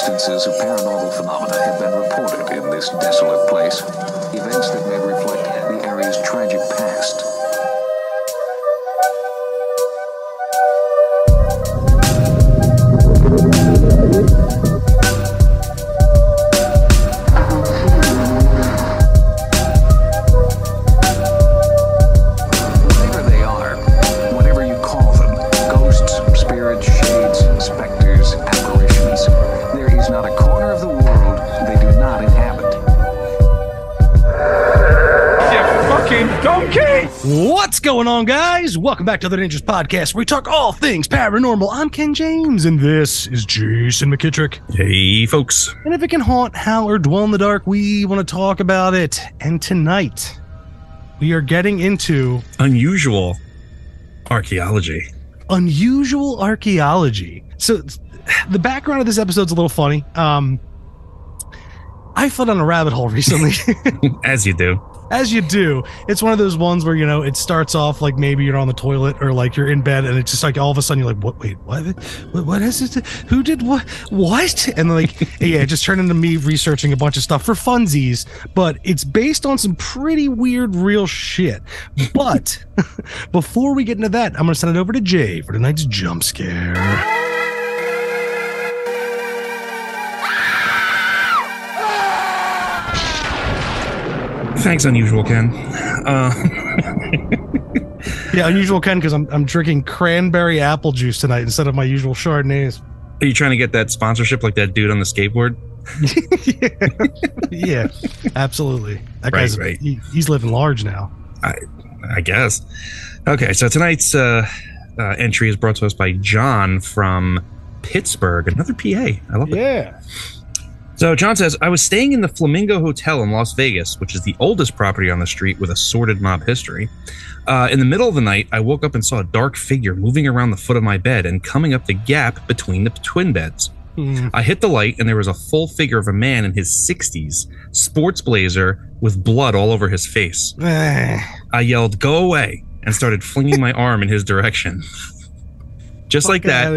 instances of paranormal phenomena have been reported in this desolate place. Events that may reflect the area's tragic past. Whatever they are, whatever you call them, ghosts, spirits, shades, specters, apparitions, there is not a corner of the world they do not inhabit. You fucking donkey! What's going on, guys? Welcome back to the Ninjas Podcast, where we talk all things paranormal. I'm Ken James, and this is Jason McKittrick. Hey, folks. And if it can haunt, howl, or dwell in the dark, we want to talk about it. And tonight, we are getting into Unusual archaeology. unusual archaeology. So, the background of this episode's a little funny. I fell down a rabbit hole recently. As you do. As you do. It's one of those ones where, you know, it starts off like maybe you're on the toilet or like you're in bed and it's just like all of a sudden you're like, what? Wait, what is it? Who did what? And like, yeah, it just turned into me researching a bunch of stuff for funsies, but it's based on some pretty weird real shit. But before we get into that, I'm going to send it over to Jay for tonight's jump scare. Thanks, Unusual Ken. Yeah, unusual Ken, because I'm drinking cranberry apple juice tonight instead of my usual Chardonnays. Are you trying to get that sponsorship like that dude on the skateboard? Yeah, absolutely. That Right, guy's right. He's living large now. I guess. Okay, so tonight's entry is brought to us by John from Pittsburgh, another PA. I love it. Yeah. So John says, I was staying in the Flamingo Hotel in Las Vegas, which is the oldest property on the street with a sordid mob history. In the middle of the night, I woke up and saw a dark figure moving around the foot of my bed and coming up the gap between the twin beds. I hit the light and there was a full figure of a man in his 60s, sports blazer with blood all over his face. I yelled, "Go away," and started flinging my arm in his direction. Just like that.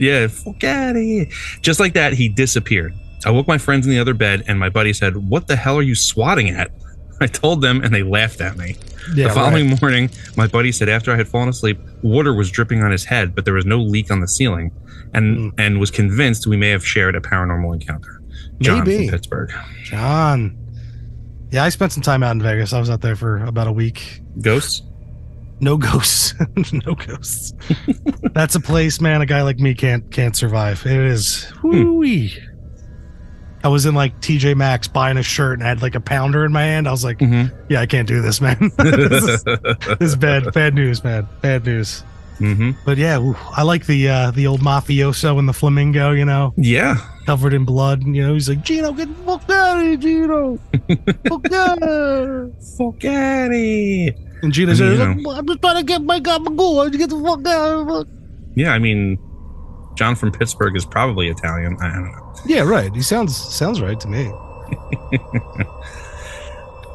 Yeah, fuck out of here. Just like that, he disappeared. I woke my friends in the other bed, and my buddy said, "What the hell are you swatting at?" I told them, and they laughed at me. Yeah, the following morning, my buddy said after I had fallen asleep, water was dripping on his head, but there was no leak on the ceiling, and was convinced we may have shared a paranormal encounter. John Maybe. from Pittsburgh. John. Yeah, I spent some time out in Vegas. I was out there for about a week. Ghosts? No ghosts. No ghosts. That's a place, man, a guy like me can't survive. It is. Whoo-wee. I was in like TJ Maxx buying a shirt and I had like a pounder in my hand. I was like, yeah, I can't do this, man. This is bad. Bad news, man. Bad news. But yeah, I like the old mafioso in the Flamingo, you know. Yeah. Covered in blood. You know, he's like, "Gino, get the fuck out of here, Gino. Fuck out. Fuck out of here. And Gino says, "I'm just trying to get my gabagool. Get the fuck out." Yeah, I mean, John from Pittsburgh is probably Italian. I don't know. Yeah, right. He sounds right to me.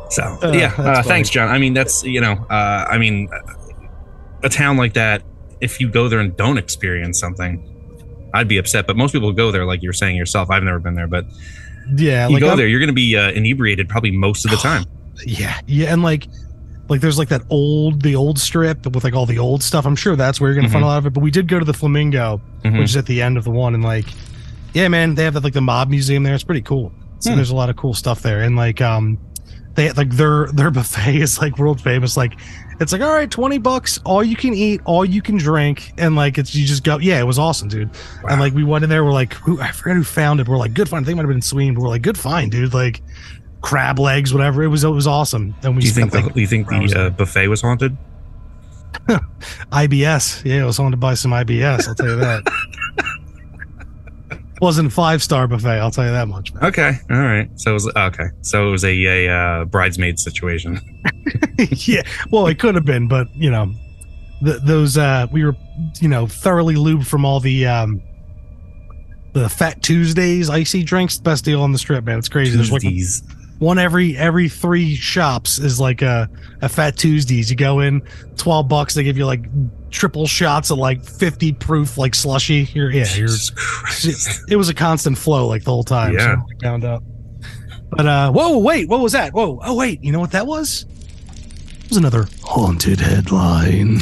So that's thanks, John. I mean, that's I mean, a town like that, if you go there and don't experience something, I'd be upset. But most people go there, like you're saying yourself. I've never been there, but yeah, you go there, you're going to be inebriated probably most of the time. Yeah, and like there's like the old strip with like all the old stuff. I'm sure that's where you're going to find a lot of it. But we did go to the Flamingo, which is at the end of the one, and like, yeah, man, they have like the mob museum there. It's pretty cool. So there's a lot of cool stuff there, and like they like their buffet is like world famous. Like it's like, all right, $20, all you can eat, all you can drink, and like you just go. Yeah, it was awesome, dude. Wow. And like we went in there, we're like, I forget who found it. We're like, good find. I think it might have been Sweeney, but we're like, good find, dude. Like crab legs, whatever. It was awesome. And we Do you think the buffet was haunted? IBS. Yeah, it was haunted by some IBS. I'll tell you that. Wasn't 5-star buffet, I'll tell you that much, man. Okay, all right. So it was a bridesmaid situation. Yeah, well, it could have been, but you know, those we were, you know, thoroughly lubed from all the Fat Tuesdays icy drinks. Best deal on the strip, man. It's crazy. There's like one every 3 shops is like a Fat Tuesdays. You go in, $12, they give you like triple shots of like 50 proof like slushy. It was a constant flow like the whole time. Yeah. So bound up. But whoa, wait, what was that? Whoa, oh wait, you know what that was? It was another haunted headline.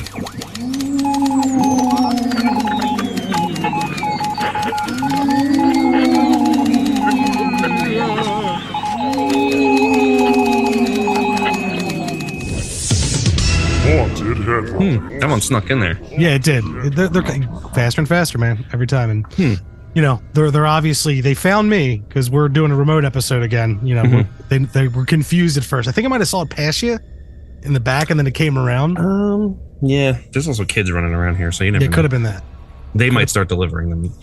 That one snuck in there. Yeah, it did. They're faster and faster, man, every time. And you know, they're obviously, they found me because we're doing a remote episode again. You know, they were confused at first. I think I might have saw it pass you in the back, and then it came around. Yeah. There's also kids running around here, so you never. It could have been that. They might start delivering them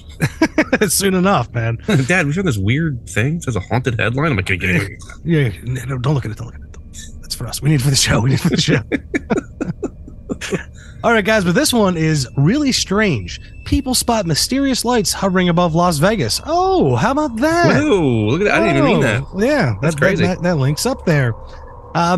soon enough, man. Dad, we found this weird thing. It says a haunted headline. I'm like, yeah, no, don't look at it. Don't look at it. That's for us. We need it for the show. We need it for the show. All right, guys, but this one is really strange. People spot mysterious lights hovering above Las Vegas. Oh, how about that? Whoa, look at that. I didn't even mean that. Yeah, that's crazy. That links up there.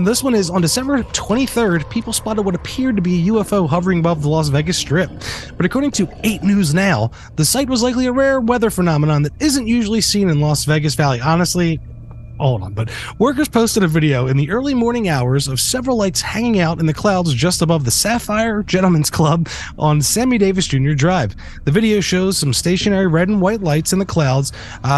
This one is on December 23rd. People spotted what appeared to be a UFO hovering above the Las Vegas Strip. But according to 8 News Now, the sight was likely a rare weather phenomenon that isn't usually seen in Las Vegas Valley. Honestly, hold on, but workers posted a video in the early morning hours of several lights hanging out in the clouds just above the Sapphire Gentlemen's Club on Sammy Davis Jr. Drive. The video shows some stationary red and white lights in the clouds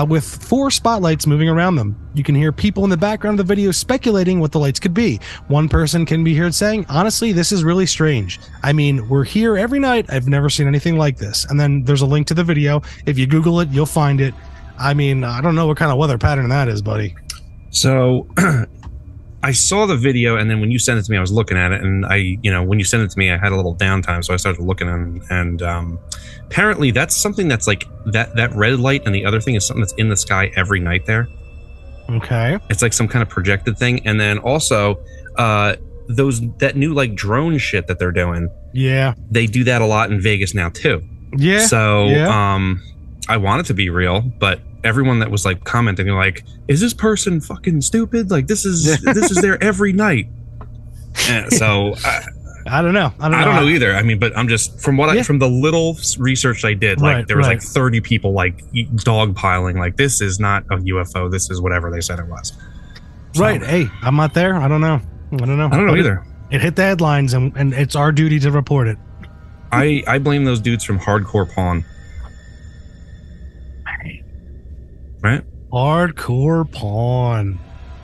with 4 spotlights moving around them. You can hear people in the background of the video speculating what the lights could be. One person can be heard saying, honestly, this is really strange. I mean, we're here every night. I've never seen anything like this. And then there's a link to the video. If you Google it, you'll find it. I mean, I don't know what kind of weather pattern that is, buddy. So I saw the video, and then when you sent it to me, I was looking at it, and when you sent it to me, I had a little downtime, so I started looking, and apparently that's something that's like that red light, and the other thing is something that's in the sky every night there. Okay. It's like some kind of projected thing, and then also that new like drone shit that they're doing. Yeah. They do that a lot in Vegas now too. Yeah. So I want it to be real, but everyone that was like commenting, they're like, is this person fucking stupid? Like this is there every night. So I don't know. I don't know either. I mean, but I'm just from the little research I did, like there was like 30 people like dogpiling, like this is not a UFO. This is whatever they said it was. So, right. Hey, I'm not there. I don't know. I don't know either. It hit the headlines, and it's our duty to report it. I blame those dudes from Hardcore Pawn. Right? Hardcore Pawn.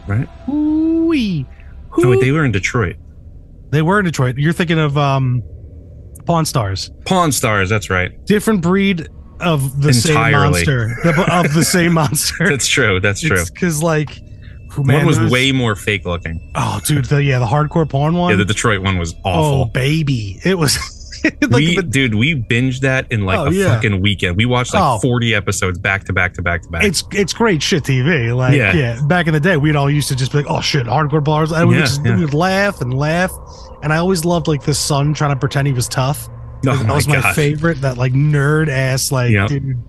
Right? Ooh-wee. Oh, wait, they were in Detroit. They were in Detroit. You're thinking of Pawn Stars. Pawn Stars, that's right. Different breed of the same monster. Of the same monster. That's true. That's true. Because, like, one was way more fake looking. Oh, dude. The Hardcore Pawn one? Yeah, the Detroit one was awful. Oh, baby. It was... we binged that in like fucking weekend. We watched like 40 episodes back to back to back to back. It's great shit TV. Like back in the day, we'd all used to just be like, oh shit, hardcore bars. And we would laugh and laugh. And I always loved like the son trying to pretend he was tough. That was my favorite. That like nerd ass dude.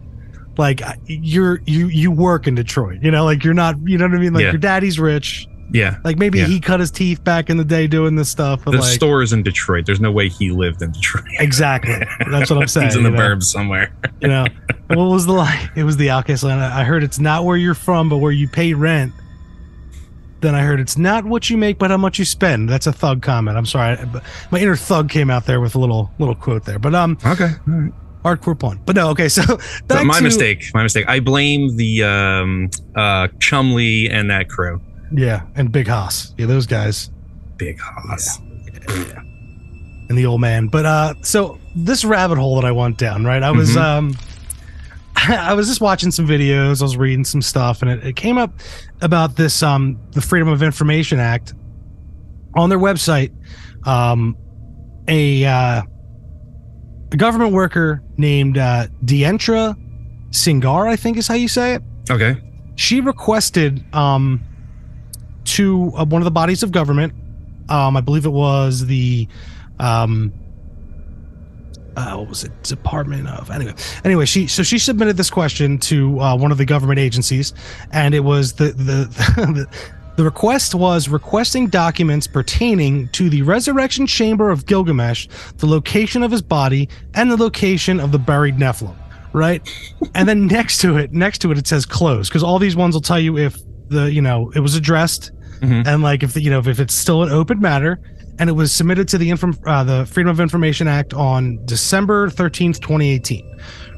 Like you work in Detroit. You know, like you're not. You know what I mean? Like your daddy's rich. Yeah. Like maybe he cut his teeth back in the day doing this stuff. The store is in Detroit. There's no way he lived in Detroit. Exactly. That's what I'm saying. He's in the burbs somewhere. You know, what was the line? It was the outcast line. I heard it's not where you're from, but where you pay rent. Then I heard it's not what you make, but how much you spend. That's a thug comment. I'm sorry. But my inner thug came out there with a little quote there. But okay. All right. Hardcore Pawn. But no, okay, so my mistake. I blame the Chumley and that crew. Yeah, and Big Haas. Yeah, those guys. Big Haas. Yeah. And the old man. But so this rabbit hole that I went down, right? I was I was just watching some videos, I was reading some stuff, and it came up about this the Freedom of Information Act. On their website, a government worker named Dientra Singar, I think is how you say it. Okay. She requested to one of the bodies of government, I believe it was the what was it, Department of anyway she submitted this question to one of the government agencies, and it was the The request was requesting documents pertaining to the resurrection chamber of Gilgamesh, the location of his body, and the location of the buried Nephilim. Right, and then next to it, it says closed, because all these ones will tell you if it was addressed, and like if if it's still an open matter, and it was submitted to the Freedom of Information Act on December 13th, 2018.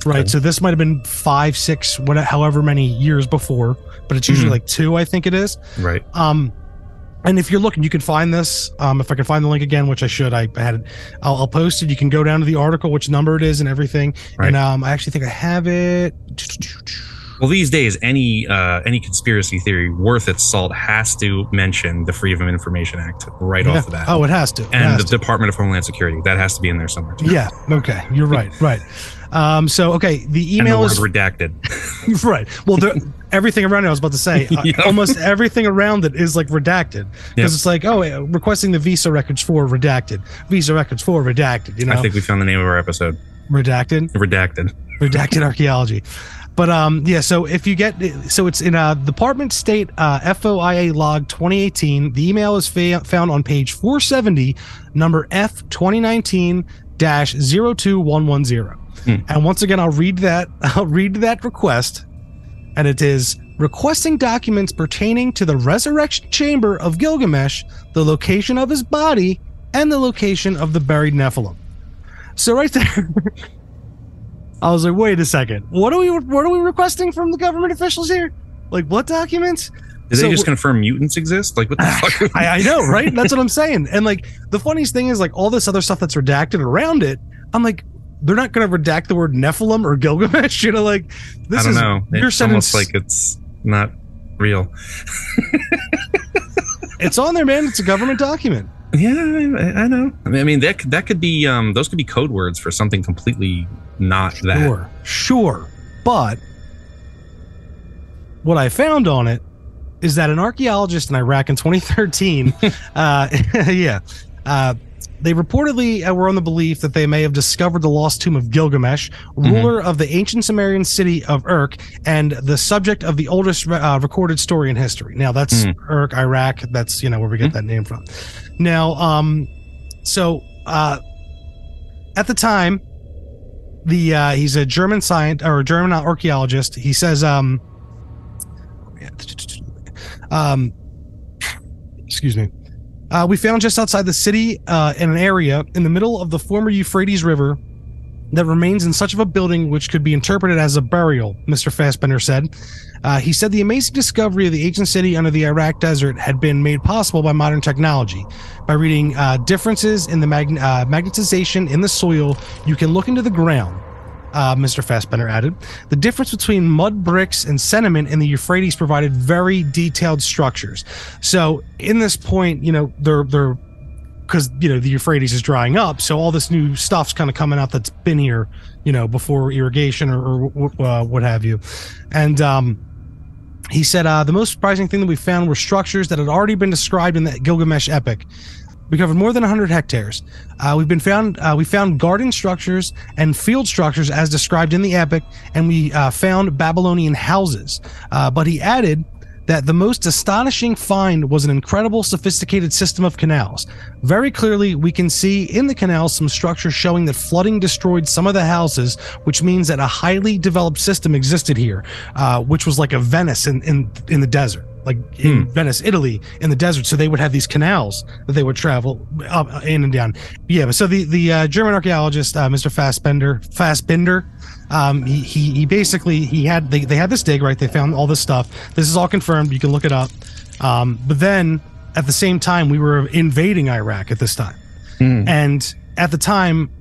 Right, okay. So this might have been 5, 6, however many years before, but it's usually like 2, I think it is. Right. And if you're looking, you can find this. If I can find the link again, which I should, I had it. I'll post it. You can go down to the article, which number it is, and everything. Right. And I actually think I have it. Well, these days, any conspiracy theory worth its salt has to mention the Freedom of Information Act off the bat. Oh, it has to. And the Department of Homeland Security, that has to be in there somewhere too. Yeah. Okay. You're right. Right. So okay, the email is redacted. Right. Well, everything around it, I was about to say, almost everything around it is like redacted, because it's like, requesting the visa records for redacted, visa records for redacted. You know, I think we found the name of our episode. Redacted archaeology. But so if you get, so it's in Department State FOIA log 2018. The email is found on page 470, number F 2019-02110. And once again, I'll read that request, and it is requesting documents pertaining to the resurrection chamber of Gilgamesh, the location of his body, and the location of the buried Nephilim. So right there, I was like, wait a second, what are we requesting from the government officials here? Like, what documents? Did they just confirm mutants exist? Like, what the fuck? I know, right? That's what I'm saying. And like, the funniest thing is, like, all this other stuff that's redacted around it, I'm like, they're not going to redact the word Nephilim or Gilgamesh. You know, like, this is, I don't know. It's almost like it's not real. It's on there, man. It's a government document. Yeah, I know. I mean, that could be those could be code words for something completely not that. Sure. But what I found on it is that an archaeologist in Iraq in 2013, they reportedly were on the belief that they may have discovered the lost tomb of Gilgamesh, ruler of the ancient Sumerian city of Urk, and the subject of the oldest recorded story in history. Now, that's Urk, Iraq. That's, where we get that name from. Now, at the time, he's a German scientist or a German archaeologist. He says, excuse me. We found just outside the city in an area in the middle of the former Euphrates River that remains in such of a building which could be interpreted as a burial, Mr. Fassbender said. He said the amazing discovery of the ancient city under the Iraq desert had been made possible by modern technology. By reading differences in the magnetization in the soil, you can look into the ground. Mr. Fassbender added, the difference between mud bricks and sediment in the Euphrates provided very detailed structures. So in this point, they're because the Euphrates is drying up, so all this new stuff's kind of coming out that's been here, before irrigation or what have you. And he said the most surprising thing that we found were structures that had already been described in the Gilgamesh epic. We covered more than 100 hectares. We found garden structures and field structures as described in the epic, and we found Babylonian houses. But he added that the most astonishing find was an incredible sophisticated system of canals. Very clearly, we can see in the canals some structures showing that flooding destroyed some of the houses, which means that a highly developed system existed here, which was like a Venice in the desert. Like in Venice, Italy, in the desert. So they would have these canals that they would travel up, in and down. Yeah, but so the German archaeologist, Mr. Fassbender, he basically, they had this dig, right? They found all this stuff. This is all confirmed. You can look it up. But then at the same time, we were invading Iraq at this time. And at the time,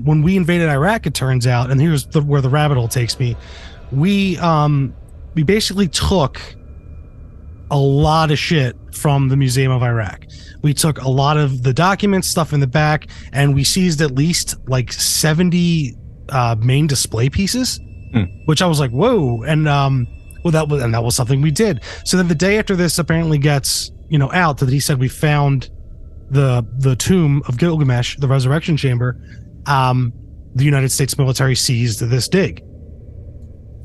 when we invaded Iraq, it turns out, and here's where the rabbit hole takes me, we basically took a lot of shit from the Museum of Iraq. We took a lot of the documents, stuff in the back, and we seized at least like 70 main display pieces, which I was like, whoa. And that was something we did. So then the day after this apparently gets out, that he said we found the tomb of Gilgamesh, the resurrection chamber, the United States military seized this dig.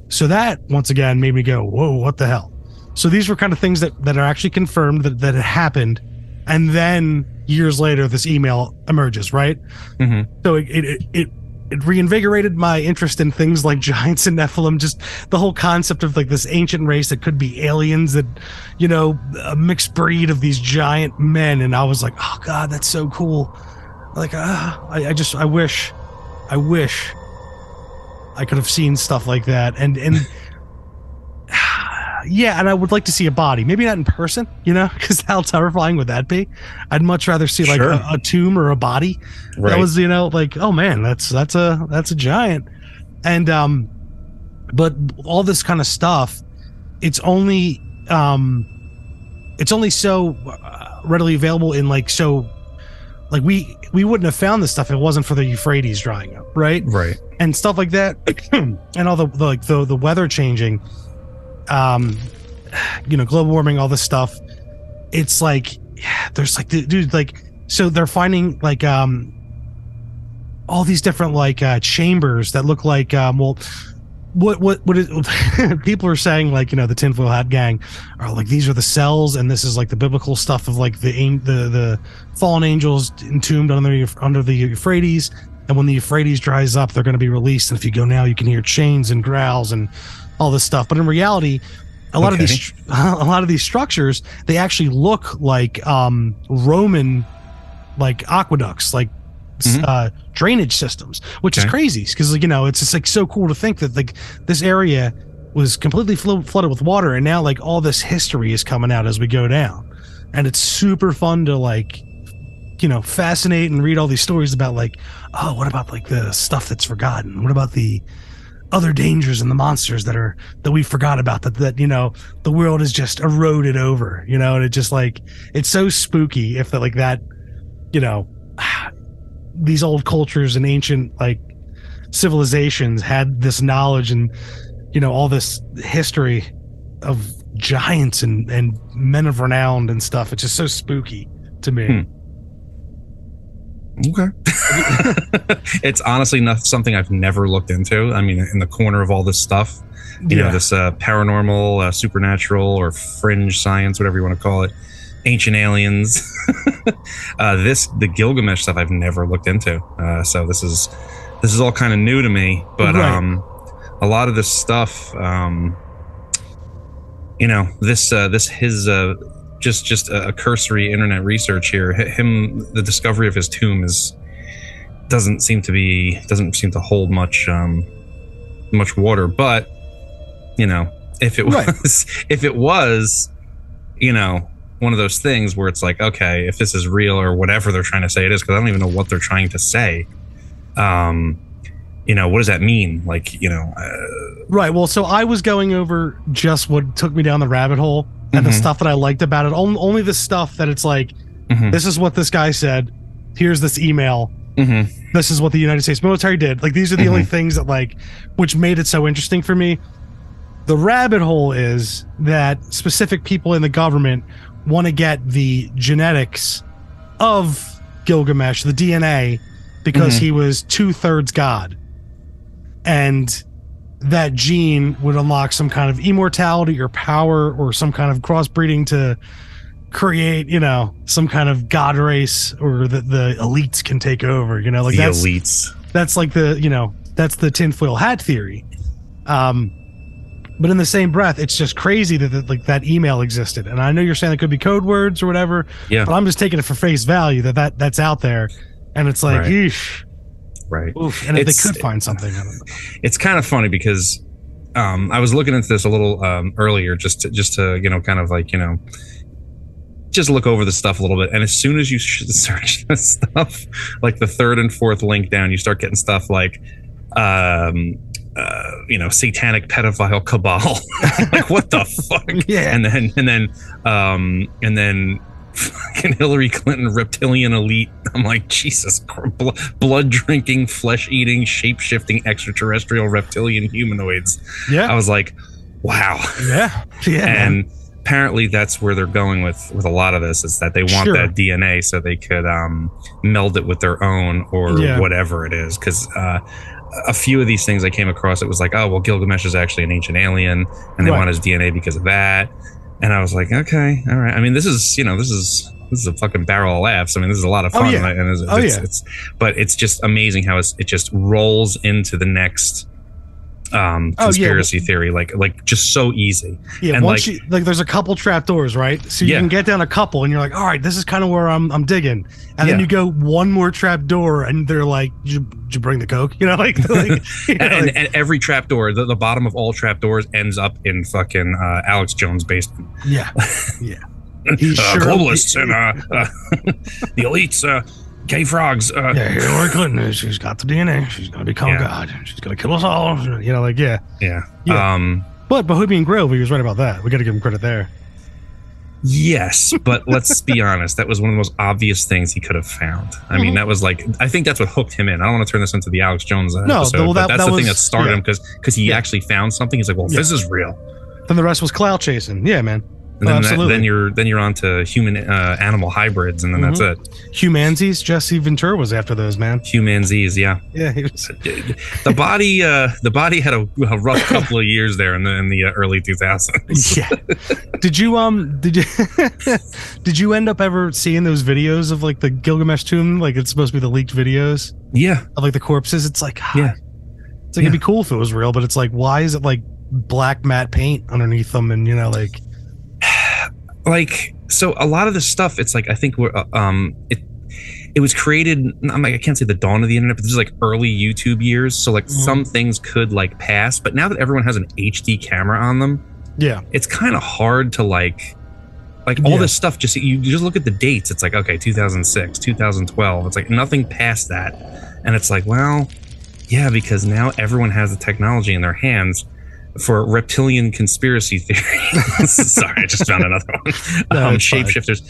So that once again made me go, whoa, what the hell? So these were kind of things that are actually confirmed that it happened. And then years later, this email emerges, right? So it reinvigorated my interest in things like giants and Nephilim, just the whole concept of like this ancient race that could be aliens, that, you know, a mixed breed of these giant men. And I was like, oh God, that's so cool. Like, I wish I could have seen stuff like that. And yeah, and I would like to see a body, maybe not in person, you know, because how terrifying would that be? I'd much rather see like a tomb or a body. Right. That was, you know, like, oh man, that's a giant. And but all this kind of stuff, it's only so readily available in like, so like we wouldn't have found this stuff if it wasn't for the Euphrates drying up, right? Right. And stuff like that, and all the weather changing. You know, global warming, all this stuff. It's like, there's like, dude, like, so they're finding like all these different like chambers that look like what is people are saying, like, you know, the tinfoil hat gang are like, these are the cells, and this is like the biblical stuff of like the fallen angels entombed under the Euphrates, and when the Euphrates dries up, they're going to be released, and if you go now, you can hear chains and growls and all this stuff. But in reality, a lot of these structures, they actually look like Roman like aqueducts, like drainage systems, which is crazy, because, like, you know, it's just like so cool to think that like this area was completely flooded with water, and now like all this history is coming out as we go down, and it's super fun to like, you know, fascinate and read all these stories about like, oh, what about like the stuff that's forgotten? What about the other dangers and the monsters that we forgot about, that you know, the world is just eroded over, you know? And it just like, it's so spooky if like that, you know, these old cultures and ancient like civilizations had this knowledge and, you know, all this history of giants and men of renown and stuff. It's just so spooky to me. Okay. It's honestly not something I've never looked into. I mean, in the corner of all this stuff, you know, this paranormal, supernatural, or fringe science, whatever you want to call it, ancient aliens, the Gilgamesh stuff I've never looked into. So this is all kind of new to me, but a lot of this stuff, you know, just a cursory internet research here. The discovery of his tomb doesn't seem to hold much water. But, you know, if it was, you know, one of those things where it's like, okay, if this is real or whatever they're trying to say it is, because I don't even know what they're trying to say. You know, what does that mean? Like, you know, right. Well, so I was going over just what took me down the rabbit hole. And the stuff that I liked about it, only the stuff that it's like, this is what this guy said. Here's this email. This is what the United States military did. Like, these are the only things that like, which made it so interesting for me. The rabbit hole is that specific people in the government want to get the genetics of Gilgamesh, the DNA, because he was 2/3 God. And that gene would unlock some kind of immortality or power or some kind of crossbreeding to create, you know, some kind of god race, or the elites can take over, you know, like elites. That's like the, you know, that's the tinfoil hat theory. But in the same breath, it's just crazy that like that email existed. And I know you're saying it could be code words or whatever, but I'm just taking it for face value that's out there. And it's like, yeesh. Right. Oof. And if they could find something, I don't know. It's kind of funny because I was looking into this a little earlier, just to, you know, kind of like, you know, just look over the stuff a little bit. And as soon as you search this stuff, like the third and fourth link down, you start getting stuff like, you know, satanic pedophile cabal. Like, what the fuck? Yeah. And then fucking Hillary Clinton reptilian elite. I'm like, Jesus, blood drinking, flesh eating, shape shifting extraterrestrial reptilian humanoids. Yeah. I was like, wow. Yeah. And apparently that's where they're going with a lot of this, is that they want that DNA so they could meld it with their own or whatever it is. Because a few of these things I came across, it was like, oh, well, Gilgamesh is actually an ancient alien and they want his DNA because of that. And I was like, okay, all right. I mean, this is a fucking barrel of laughs. I mean, this is a lot of fun. But it's just amazing how it just rolls into the next conspiracy theory, like just so easy. Yeah, and once there's a couple trapdoors, right? So you can get down a couple, and you're like, all right, this is kind of where I'm digging. And then you go one more trapdoor, and they're like, did you bring the coke? And every trapdoor, the bottom of all trapdoors ends up in fucking Alex Jones' basement. Yeah, yeah. Globalists and the elites. Gay frogs. Hillary Clinton. She's got the DNA. She's gonna become God. She's gonna kill us all. But Bohemian Grove, he was right about that. We got to give him credit there. Yes, but let's be honest. That was one of the most obvious things he could have found. I mean, that was I think that's what hooked him in. I don't want to turn this into the Alex Jones episode, but that's the thing that started him because he actually found something. He's like, well, this is real. Then the rest was clout chasing. Yeah, man. And then you're on to human animal hybrids, and then that's it. Humanzees. Jesse Ventura was after those, man. Humanzees, yeah. Yeah, he was. The body had a rough couple of years there in the early 2000s. Yeah. Did you end up ever seeing those videos of the Gilgamesh tomb? Like, it's supposed to be the leaked videos. Yeah. Of the corpses. It's like, it'd be cool if it was real, but it's like, why is it black matte paint underneath them? And so a lot of this stuff, it's I think it was created, I can't say the dawn of the internet, but this is early YouTube years. So some things could pass, but now that everyone has an HD camera on them, it's kind of hard to all this stuff. Just you just look at the dates. It's okay, 2006, 2012. It's nothing past that, and it's well, yeah, because now everyone has the technology in their hands for reptilian conspiracy theory. Sorry, I just found another one. Shapeshifters.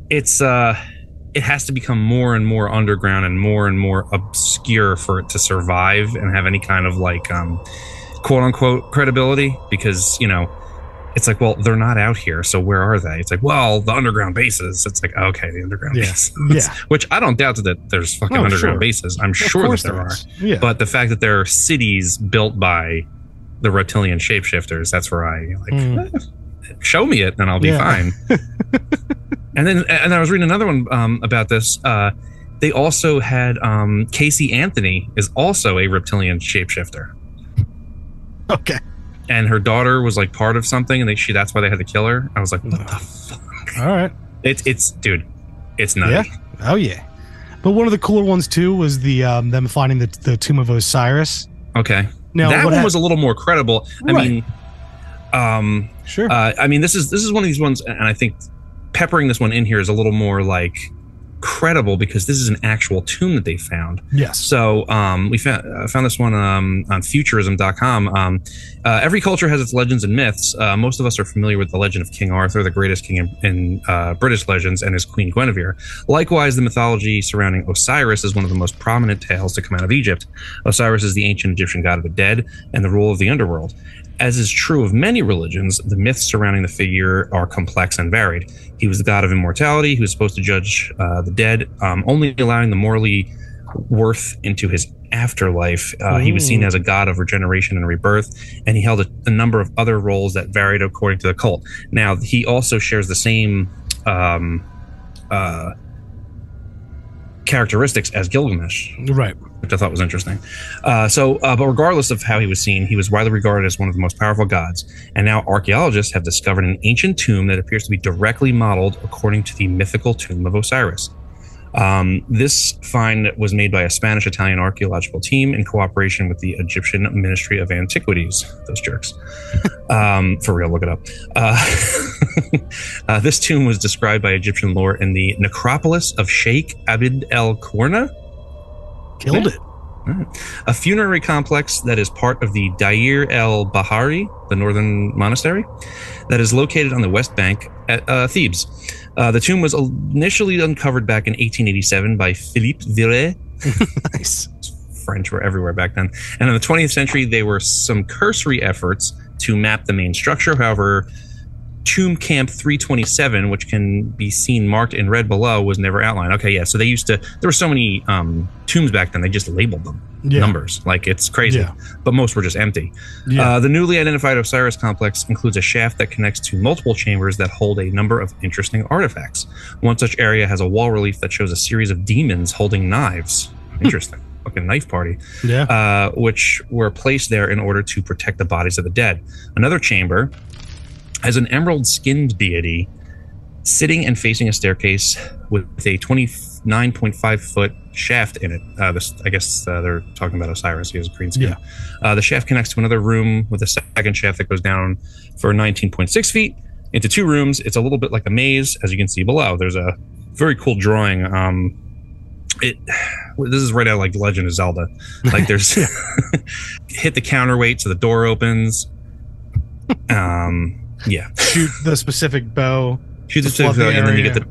It has to become more and more underground and more obscure for it to survive and have any kind of quote unquote credibility, because it's well, they're not out here, so where are they? It's well, the underground bases. It's okay, the underground bases. Yeah. Which I don't doubt that there's fucking underground bases. I'm sure that there are. Yeah. But the fact that there are cities built by the reptilian shapeshifters, that's where I show me it and I'll be fine. and I was reading another one about this. They also had Casey Anthony is also a reptilian shapeshifter. Okay. And her daughter was part of something, and that's why they had to kill her. I was like, what the fuck? All right. It's dude, it's nutty. Yeah. Oh yeah. But one of the cooler ones too was the them finding the tomb of Osiris. Okay. Now, that one was a little more credible. Right. I mean, sure. I mean, this is one of these ones, and I think peppering this one in here is a little more credible because this is an actual tomb that they found. Yes. So we found this one on futurism.com. Every culture has its legends and myths. Most of us are familiar with the legend of King Arthur, the greatest king in British legends, and his queen Guinevere. Likewise, the mythology surrounding Osiris is one of the most prominent tales to come out of Egypt. Osiris is the ancient Egyptian god of the dead and the ruler of the underworld. As is true of many religions, the myths surrounding the figure are complex and varied. He was the god of immortality who was supposed to judge the dead, only allowing the morally worth into his afterlife. He was seen as a god of regeneration and rebirth, and he held a number of other roles that varied according to the cult. Now, he also shares the same characteristics as Gilgamesh, right? Which I thought was interesting. But regardless of how he was seen, he was widely regarded as one of the most powerful gods. And now archaeologists have discovered an ancient tomb that appears to be directly modeled according to the mythical tomb of Osiris. This find was made by a Spanish-Italian archaeological team in cooperation with the Egyptian Ministry of Antiquities. Those jerks. For real, look it up. This tomb was described by Egyptian lore in the necropolis of Sheikh Abd el-Qurna. Killed it. A funerary complex that is part of the Dair el-Bahari, the northern monastery, that is located on the west bank at Thebes. The tomb was initially uncovered back in 1887 by Philippe Viret. Nice. French were everywhere back then. And in the 20th century, there were some cursory efforts to map the main structure. However, Tomb Camp 327, which can be seen marked in red below, was never outlined. Okay, yeah. So they used to. There were so many tombs back then. They just labeled them numbers. Like, it's crazy. Yeah. But most were just empty. Yeah. The newly identified Osiris complex includes a shaft that connects to multiple chambers that hold a number of interesting artifacts. One such area has a wall relief that shows a series of demons holding knives. Interesting. Fucking knife party. Yeah. Which were placed there in order to protect the bodies of the dead. Another chamber has an emerald-skinned deity sitting and facing a staircase with a 29.5-foot shaft in it. I guess they're talking about Osiris. He has green skin. Yeah. The shaft connects to another room with a second shaft that goes down for 19.6 feet into two rooms. It's a little bit like a maze, as you can see below. There's a very cool drawing. This is right out of, like, Legend of Zelda. Like, there's hit the counterweight so the door opens. Yeah. Shoot the specific bow. Shoot the specific bow, and then you get the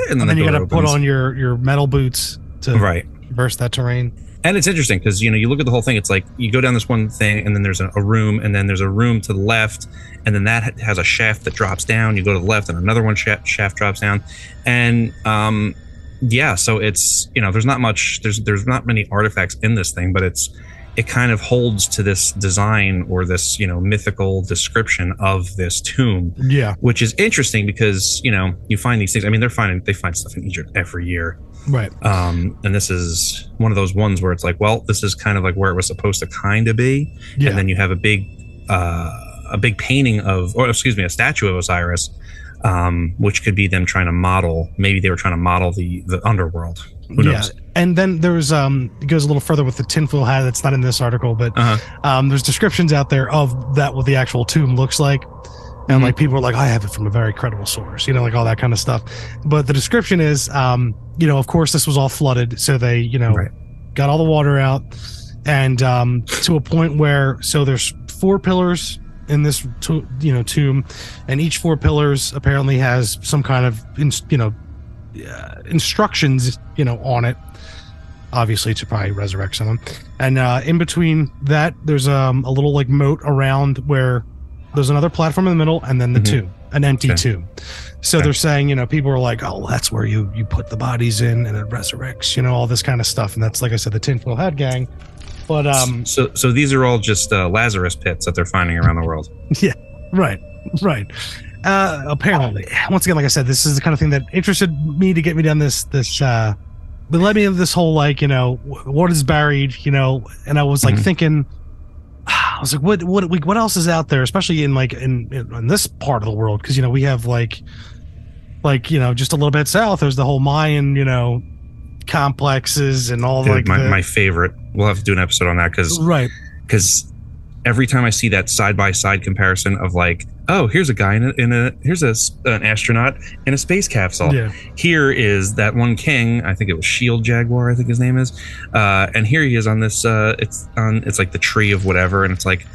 and then you got to put on your metal boots to traverse that terrain. And it's interesting because, you know, you look at the whole thing. It's like you go down this one thing, and then there's a room, and then there's a room to the left, and then that has a shaft that drops down. You go to the left, and another one shaft drops down, and yeah. So it's, you know, there's not much. There's not many artifacts in this thing, but it kind of holds to this design or this, you know, mythical description of this tomb. Yeah. Which is interesting because, you know, you find these things. I mean, they find stuff in Egypt every year. Right. And this is one of those ones where it's like, well, this is kind of like where it was supposed to kind of be. Yeah. And then you have a big painting a statue of Osiris, which could be them trying to model. Maybe they were trying to model the underworld. Who knows? And then there's it goes a little further with the tinfoil hat. That's not in this article, but there's descriptions out there of that, what the actual tomb looks like. And like, people are like, I have it from a very credible source, you know, like all that kind of stuff. But the description is, you know, of course this was all flooded. So they, you know, got all the water out, and to a point where, so there's 4 pillars in this, tomb, and each 4 pillars apparently has some kind of, instructions, you know, on it, obviously to probably resurrect someone. And in between that, there's a little like moat around where there's another platform in the middle, and then the tomb, an empty tomb. So they're saying, you know, people are like, oh, that's where you put the bodies in and it resurrects, you know, all this kind of stuff. And that's, like I said, the tinfoil hat gang. But so these are all just Lazarus pits that they're finding around the world. Yeah, right. Apparently, once again, like I said, this is the kind of thing that interested me to get me down this but led me into this whole, like, you know, what is buried, you know, and I was like thinking, I was like, what else is out there, especially in like in this part of the world, because, you know, we have like you know, just a little bit south, there's the whole Mayan, you know, complexes and all. Dude, like my favorite. We'll have to do an episode on that because every time I see that side-by-side comparison of like, oh, here's a guy here's an astronaut in a space capsule. Yeah. Here is that one king, I think it was Shield Jaguar, I think his name is, and here he is on this. It's like the tree of whatever, and it's like,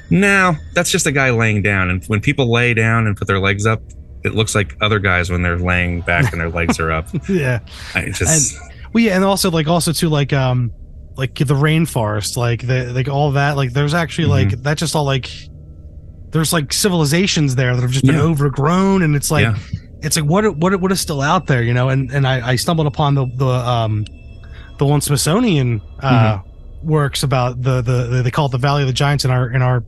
no, that's just a guy laying down. And when people lay down and put their legs up, it looks like other guys when they're laying back and their legs are up. Yeah, and also too, like the rainforest, like all that, like there's actually like that just all like there's like civilizations there that have just been overgrown, and it's like what is still out there, you know? And I stumbled upon the one Smithsonian works about the they call it the Valley of the Giants in our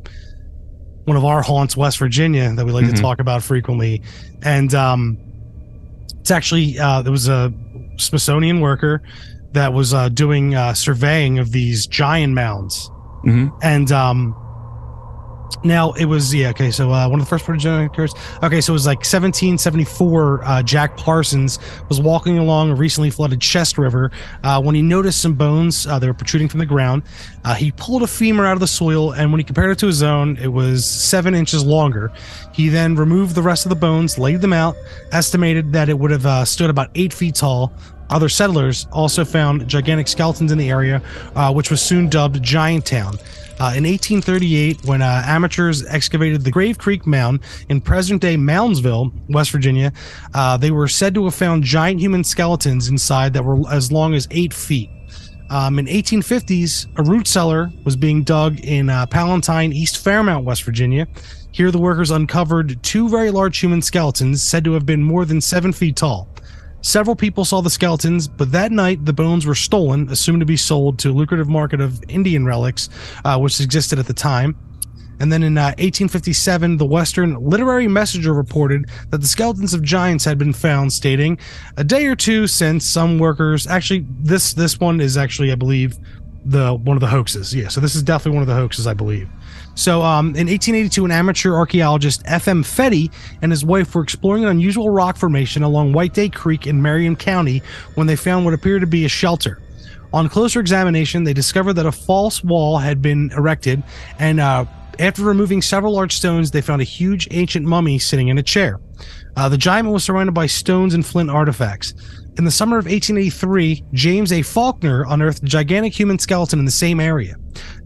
one of our haunts, West Virginia, that we like to talk about frequently. And it's actually there was a Smithsonian worker that was doing surveying of these giant mounds. And now it was so one of the first progenitors. Okay, so it was like 1774. Jack Parsons was walking along a recently flooded Chest River when he noticed some bones that were protruding from the ground. He pulled a femur out of the soil, and when he compared it to his own, it was 7 inches longer. He then removed the rest of the bones, laid them out, estimated that it would have stood about 8 feet tall. Other settlers also found gigantic skeletons in the area, which was soon dubbed Giant Town. In 1838, when amateurs excavated the Grave Creek Mound in present-day Moundsville, West Virginia, they were said to have found giant human skeletons inside that were as long as 8 feet. In 1850s, a root cellar was being dug in Palatine, East Fairmount, West Virginia. Here, the workers uncovered 2 very large human skeletons said to have been more than 7 feet tall. Several people saw the skeletons, but that night the bones were stolen, assumed to be sold to a lucrative market of Indian relics, which existed at the time. And then in 1857, the Western Literary Messenger reported that the skeletons of giants had been found, stating, a day or two since some workers... Actually, this one is actually, I believe, one of the hoaxes. Yeah, so this is definitely one of the hoaxes, I believe. So in 1882, an amateur archaeologist, F.M. Fetty, and his wife were exploring an unusual rock formation along White Day Creek in Marion County when they found what appeared to be a shelter. On closer examination, they discovered that a false wall had been erected, and after removing several large stones, they found a huge ancient mummy sitting in a chair. The giant was surrounded by stones and flint artifacts. In the summer of 1883, James A. Faulkner unearthed a gigantic human skeleton in the same area.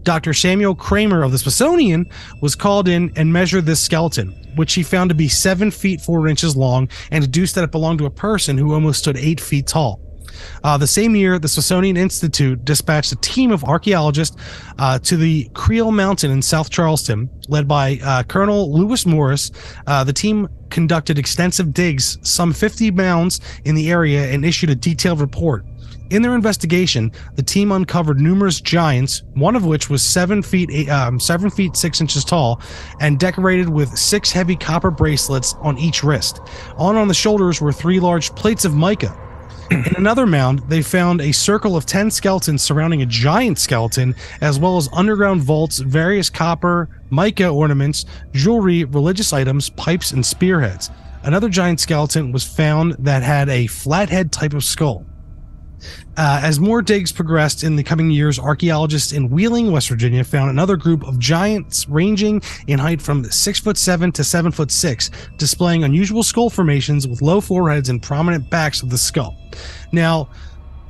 Dr. Samuel Kramer of the Smithsonian was called in and measured this skeleton, which he found to be 7 feet 4 inches long, and deduced that it belonged to a person who almost stood 8 feet tall. The same year, the Smithsonian Institute dispatched a team of archaeologists to the Creel Mountain in South Charleston, led by Colonel Lewis Morris. The team conducted extensive digs, some 50 mounds in the area, and issued a detailed report. In their investigation, the team uncovered numerous giants, one of which was 7 feet 6 inches tall, and decorated with 6 heavy copper bracelets on each wrist. On the shoulders were 3 large plates of mica. In another mound, they found a circle of 10 skeletons surrounding a giant skeleton, as well as underground vaults, various copper, mica ornaments, jewelry, religious items, pipes, and spearheads. Another giant skeleton was found that had a flathead type of skull. As more digs progressed in the coming years, archaeologists in Wheeling, West Virginia, found another group of giants ranging in height from 6'7" to 7'6", displaying unusual skull formations with low foreheads and prominent backs of the skull. Now,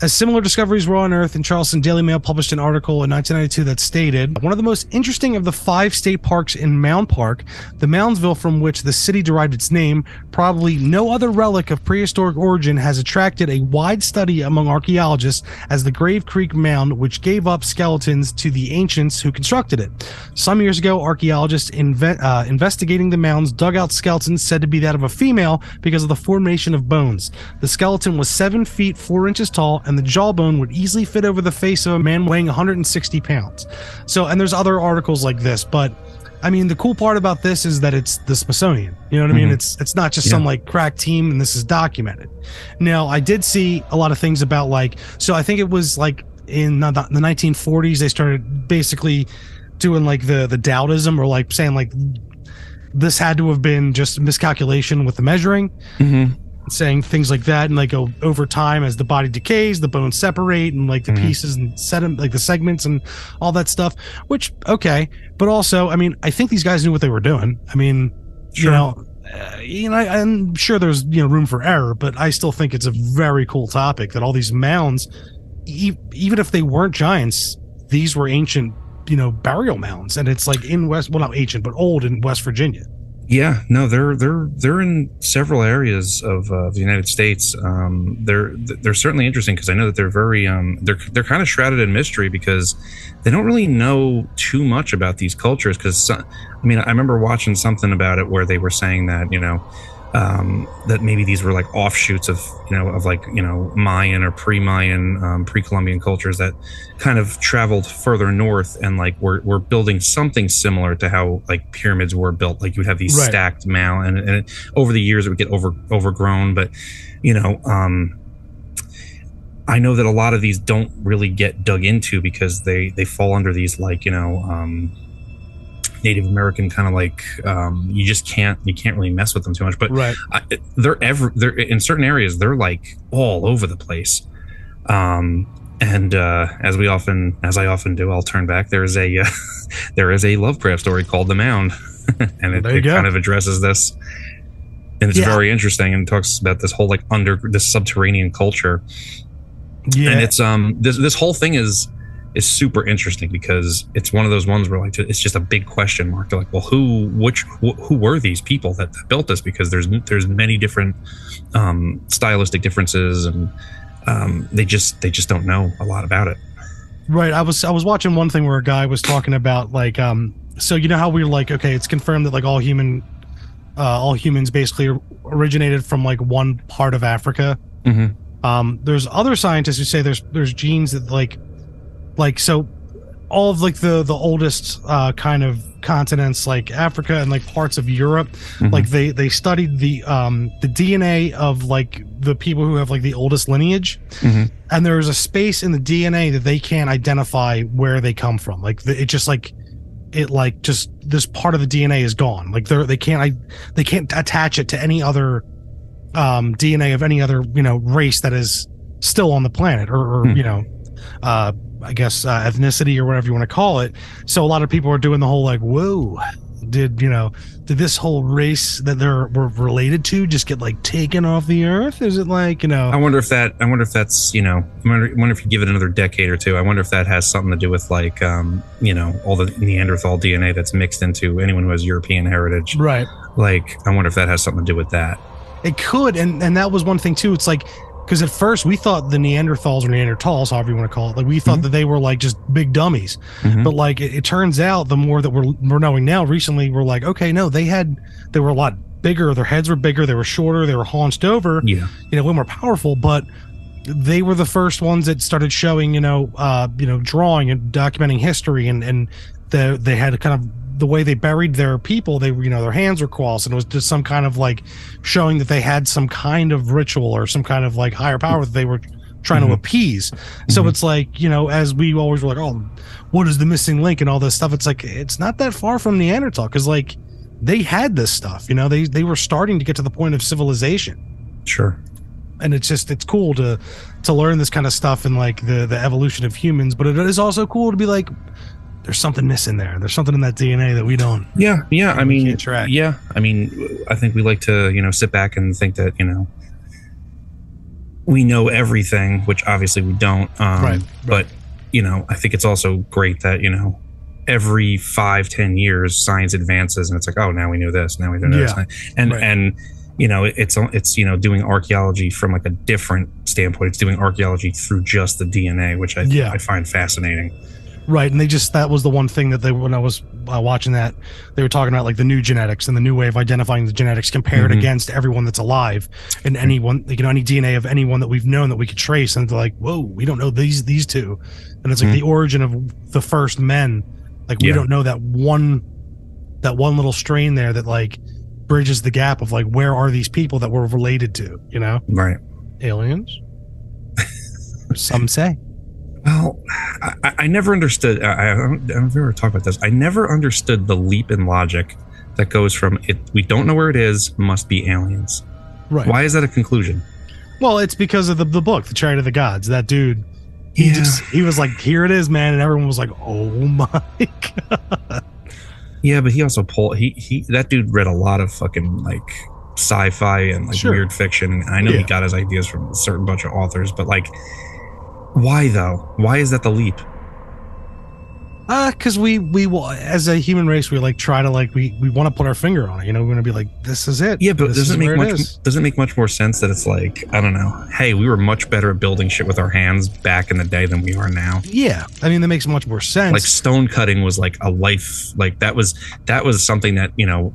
as similar discoveries were unearthed, in Charleston Daily Mail published an article in 1992 that stated, one of the most interesting of the 5 state parks in Mound Park, the Moundsville from which the city derived its name, probably no other relic of prehistoric origin has attracted a wide study among archaeologists as the Grave Creek Mound, which gave up skeletons to the ancients who constructed it. Some years ago, archaeologists investigating the mounds dug out skeletons said to be that of a female because of the formation of bones. The skeleton was 7 feet 4 inches tall, and the jawbone would easily fit over the face of a man weighing 160 pounds. So, and there's other articles like this, but I mean, the cool part about this is that it's the Smithsonian. You know what I mean? It's not just some like crack team, and this is documented. Now, I did see a lot of things about like, so I think it was like in the 1940s, they started basically doing like the Dowdism, or like saying like this had to have been just miscalculation with the measuring. Saying things like that, and like over time as the body decays, the bones separate, and like the pieces and like the segments and all that stuff, which okay, but also I mean I think these guys knew what they were doing. I mean, sure. I'm sure there's room for error, but I still think it's a very cool topic that all these mounds, even if they weren't giants, these were ancient burial mounds, and it's like in not ancient but old in West Virginia. Yeah, no, they're in several areas of the United States. They're certainly interesting because I know that they're very they're kind of shrouded in mystery because they don't really know too much about these cultures. Because I mean, I remember watching something about it where they were saying that that maybe these were like offshoots of Mayan or pre-Mayan, pre-Columbian cultures that kind of traveled further north and like were building something similar to how like pyramids were built. Like you would have these stacked mound, and over the years it would get overgrown. But I know that a lot of these don't really get dug into because they fall under these like Native American kind of like you can't really mess with them too much, but they're in certain areas they're like all over the place, and as I often do, I'll turn back. There is a Lovecraft story called The Mound, and it kind of addresses this, and it's very interesting, and talks about this whole like this subterranean culture, and it's this whole thing is super interesting because it's one of those ones where like it's just a big question mark. They're like, well, who were these people that built this? Because there's many different stylistic differences, and they just don't know a lot about it. Right. I was watching one thing where a guy was talking about like so you know how we're like, okay, it's confirmed that like all humans basically originated from like one part of Africa. There's other scientists who say there's genes that like so all of like the oldest kind of continents like Africa and like parts of Europe, like they studied the DNA of like the people who have like the oldest lineage, and there's a space in the DNA that they can't identify where they come from. Like it just like this part of the DNA is gone. Like they can't attach it to any other DNA of any other race that is still on the planet or I guess ethnicity or whatever you want to call it. So a lot of people are doing the whole like, whoa, did this whole race that were related to just get like taken off the earth? Is it like I wonder if that's I wonder if you give it another decade or two. I wonder if that has something to do with like all the Neanderthal DNA that's mixed into anyone who has European heritage. Right. Like I wonder if that has something to do with that. It could, and that was one thing too. It's like, because at first we thought the Neanderthals, however you want to call it, like we thought that they were like just big dummies. But like it turns out the more that we're knowing now, recently we're like, okay, no, they were a lot bigger. Their heads were bigger. They were shorter. They were hunched over. Yeah, way more powerful. But they were the first ones that started showing, drawing and documenting history, and they had kind of the way they buried their people. They were, their hands were crossed, and it was just some kind of like showing that they had some kind of ritual or some kind of like higher power that they were trying to appease. So it's like, as we always were like, oh, what is the missing link and all this stuff? It's like, it's not that far from Neanderthal, because like they had this stuff, they were starting to get to the point of civilization. Sure. And it's cool to learn this kind of stuff and like the evolution of humans, but it is also cool to be like, there's something missing there. There's something in that DNA that we don't. Yeah. I mean, can't track. Yeah. I mean, I think we like to, sit back and think that, we know everything, which obviously we don't. Right. But, I think it's also great that, every 5-10 years science advances and it's like, oh, now we knew this. Now we know this. And it's doing archaeology from like a different standpoint. It's doing archaeology through just the DNA, which I find fascinating. Right, and that was the one thing that when I was watching that, they were talking about like the new genetics and the new way of identifying the genetics compared against everyone that's alive and anyone, any DNA of anyone that we've known that we could trace, and they're like, whoa, we don't know these two, and it's like the origin of the first men, like we don't know that one little strain there that like bridges the gap of like where are these people that we're related to, right? Aliens, some say. Well, I never understood. I don't know if we ever talked about this. I never understood the leap in logic that goes from it. We don't know where it is. Must be aliens. Right. Why is that a conclusion? Well, it's because of the book, The Chariot of the Gods. That dude, he was like, here it is, man. And everyone was like, oh my God. Yeah, but he also that dude read a lot of fucking like sci-fi and like weird fiction. I know he got his ideas from a certain bunch of authors, but like, why though? Why is that the leap? Because we as a human race, we like try to like we want to put our finger on it. We're gonna be like, this is it. Yeah, but doesn't it make much more sense that it's like, I don't know. Hey, we were much better at building shit with our hands back in the day than we are now. Yeah, I mean that makes much more sense. Like stone cutting was like a life. Like that was something that